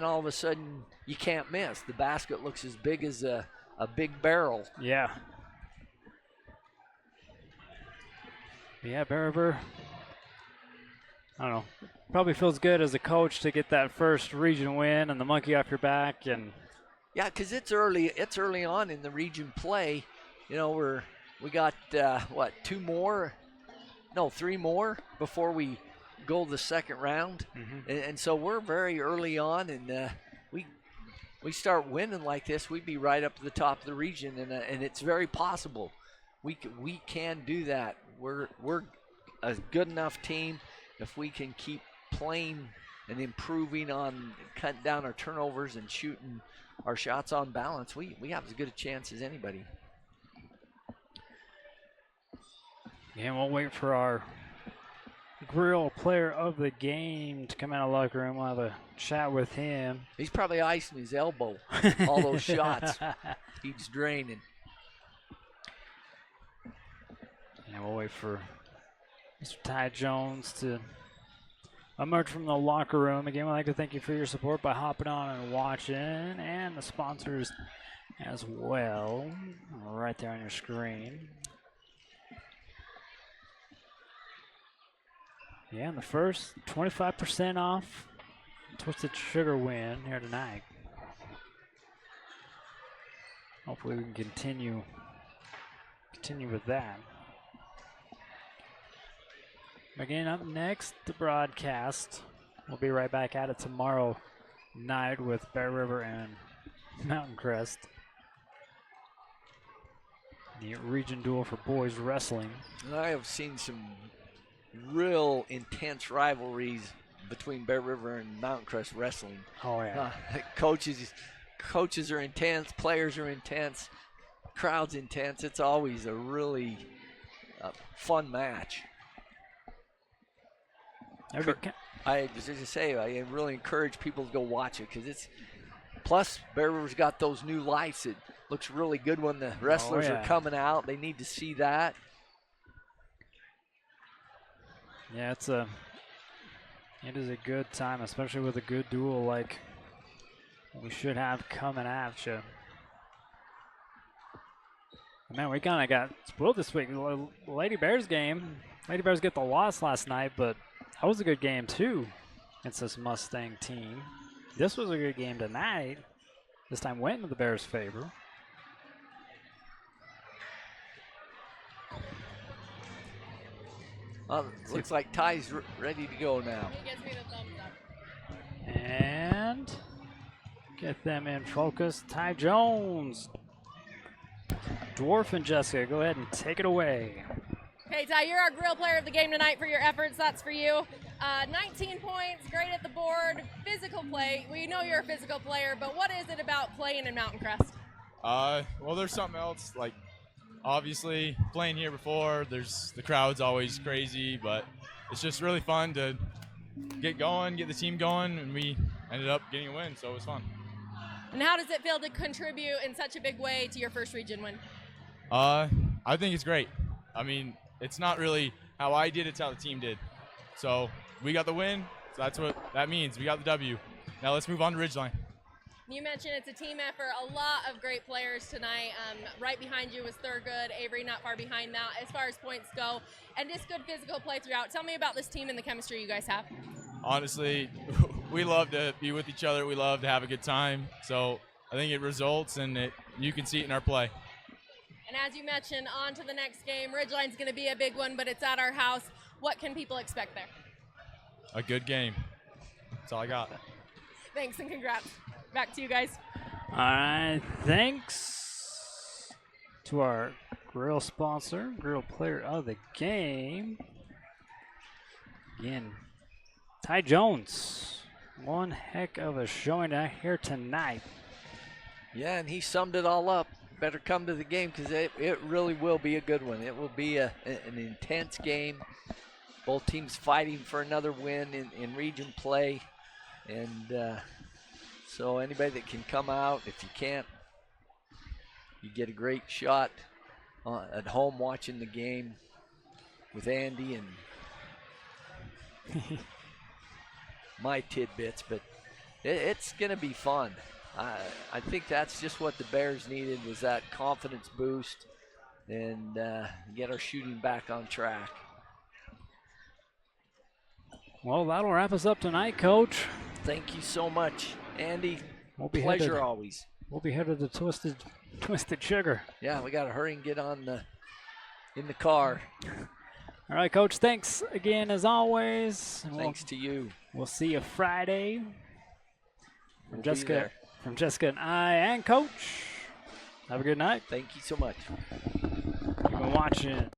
all of a sudden you can't miss. The basket looks as big as a big barrel. Yeah. Yeah, Bear River, I don't know, probably feels good as a coach to get that first region win and the monkey off your back. And yeah, because it's early on in the region play. You know, we got, 3 more before we go the second round. Mm-hmm. And so we're very early on, and we start winning like this, we'd be right up to the top of the region, and it's very possible. We can do that. We're a good enough team if we can keep playing and improving on cutting down our turnovers and shooting our shots on balance. We have as good a chance as anybody. And we'll wait for our grill player of the game to come out of the locker room. We'll have a chat with him. He's probably icing his elbow. All those shots. He's draining. And we'll wait for Mr. Ty Jones to emerge from the locker room. Again, we'd like to thank you for your support by hopping on and watching, and the sponsors as well, right there on your screen. Yeah, and the first 25% off Twisted Sugar win here tonight. Hopefully we can continue with that. Again, up next, the broadcast. We'll be right back at it tomorrow night with Bear River and Mountain Crest. The region duel for boys wrestling. I have seen some real intense rivalries between Bear River and Mountain Crest wrestling. Oh, yeah. Coaches are intense, players are intense, crowd's intense. It's always a really fun match. I really encourage people to go watch it because it's. Plus, Bear River's got those new lights. It looks really good when the wrestlers are coming out. They need to see that. Yeah, it is a good time, especially with a good duel like we should have coming at you. Man, we kind of got spoiled this week. Lady Bears game. Lady Bears get the loss last night, but that was a good game too against this Mustang team. This was a good game tonight. This time went in the Bears' favor. Looks like Ty's ready to go now. He gives me the thumbs up. And get them in focus. Ty Jones. Dwarf and Jessica, go ahead and take it away. Okay, Ty, you're our grill player of the game tonight for your efforts. That's for you. 19 points, great at the board, physical play. We know you're a physical player, but what is it about playing in Mountain Crest? Well, there's something else. Like, obviously playing here before, the crowd's always crazy, but it's just really fun to get the team going, and we ended up getting a win, so it was fun. And how does it feel to contribute in such a big way to your first region win? I think it's great. I mean, it's not really how I did, it's how the team did. So we got the win, so that's what that means. We got the W. Now let's move on to Ridgeline. You mentioned it's a team effort, a lot of great players tonight. Right behind you was Thurgood, Avery not far behind that as far as points go, and just good physical play throughout. Tell me about this team and the chemistry you guys have. Honestly, we love to be with each other. We love to have a good time. So I think it results, and you can see it in our play. And as you mentioned, on to the next game. Ridgeline's going to be a big one, but it's at our house. What can people expect there? A good game. That's all I got. Thanks and congrats. Back to you guys. All right, thanks to our grill sponsor, grill player of the game. Again, Ty Jones, one heck of a showing out here tonight. Yeah, and he summed it all up. Better come to the game because it really will be a good one. It will be an intense game. Both teams fighting for another win in region play. And so anybody that can come out, if you can't, you get a great shot at home watching the game with Andy and my tidbits. But it's going to be fun. I think that's just what the Bears needed, was that confidence boost and get our shooting back on track. Well, that'll wrap us up tonight, Coach. Thank you so much, Andy. Pleasure always. We'll be headed to Twisted Sugar. Yeah, we got to hurry and get in the car. All right, Coach. Thanks again, as always. Thanks to you. We'll see you Friday. We'll From Jessica and I and Coach. Have a good night. Thank you so much. You've been watching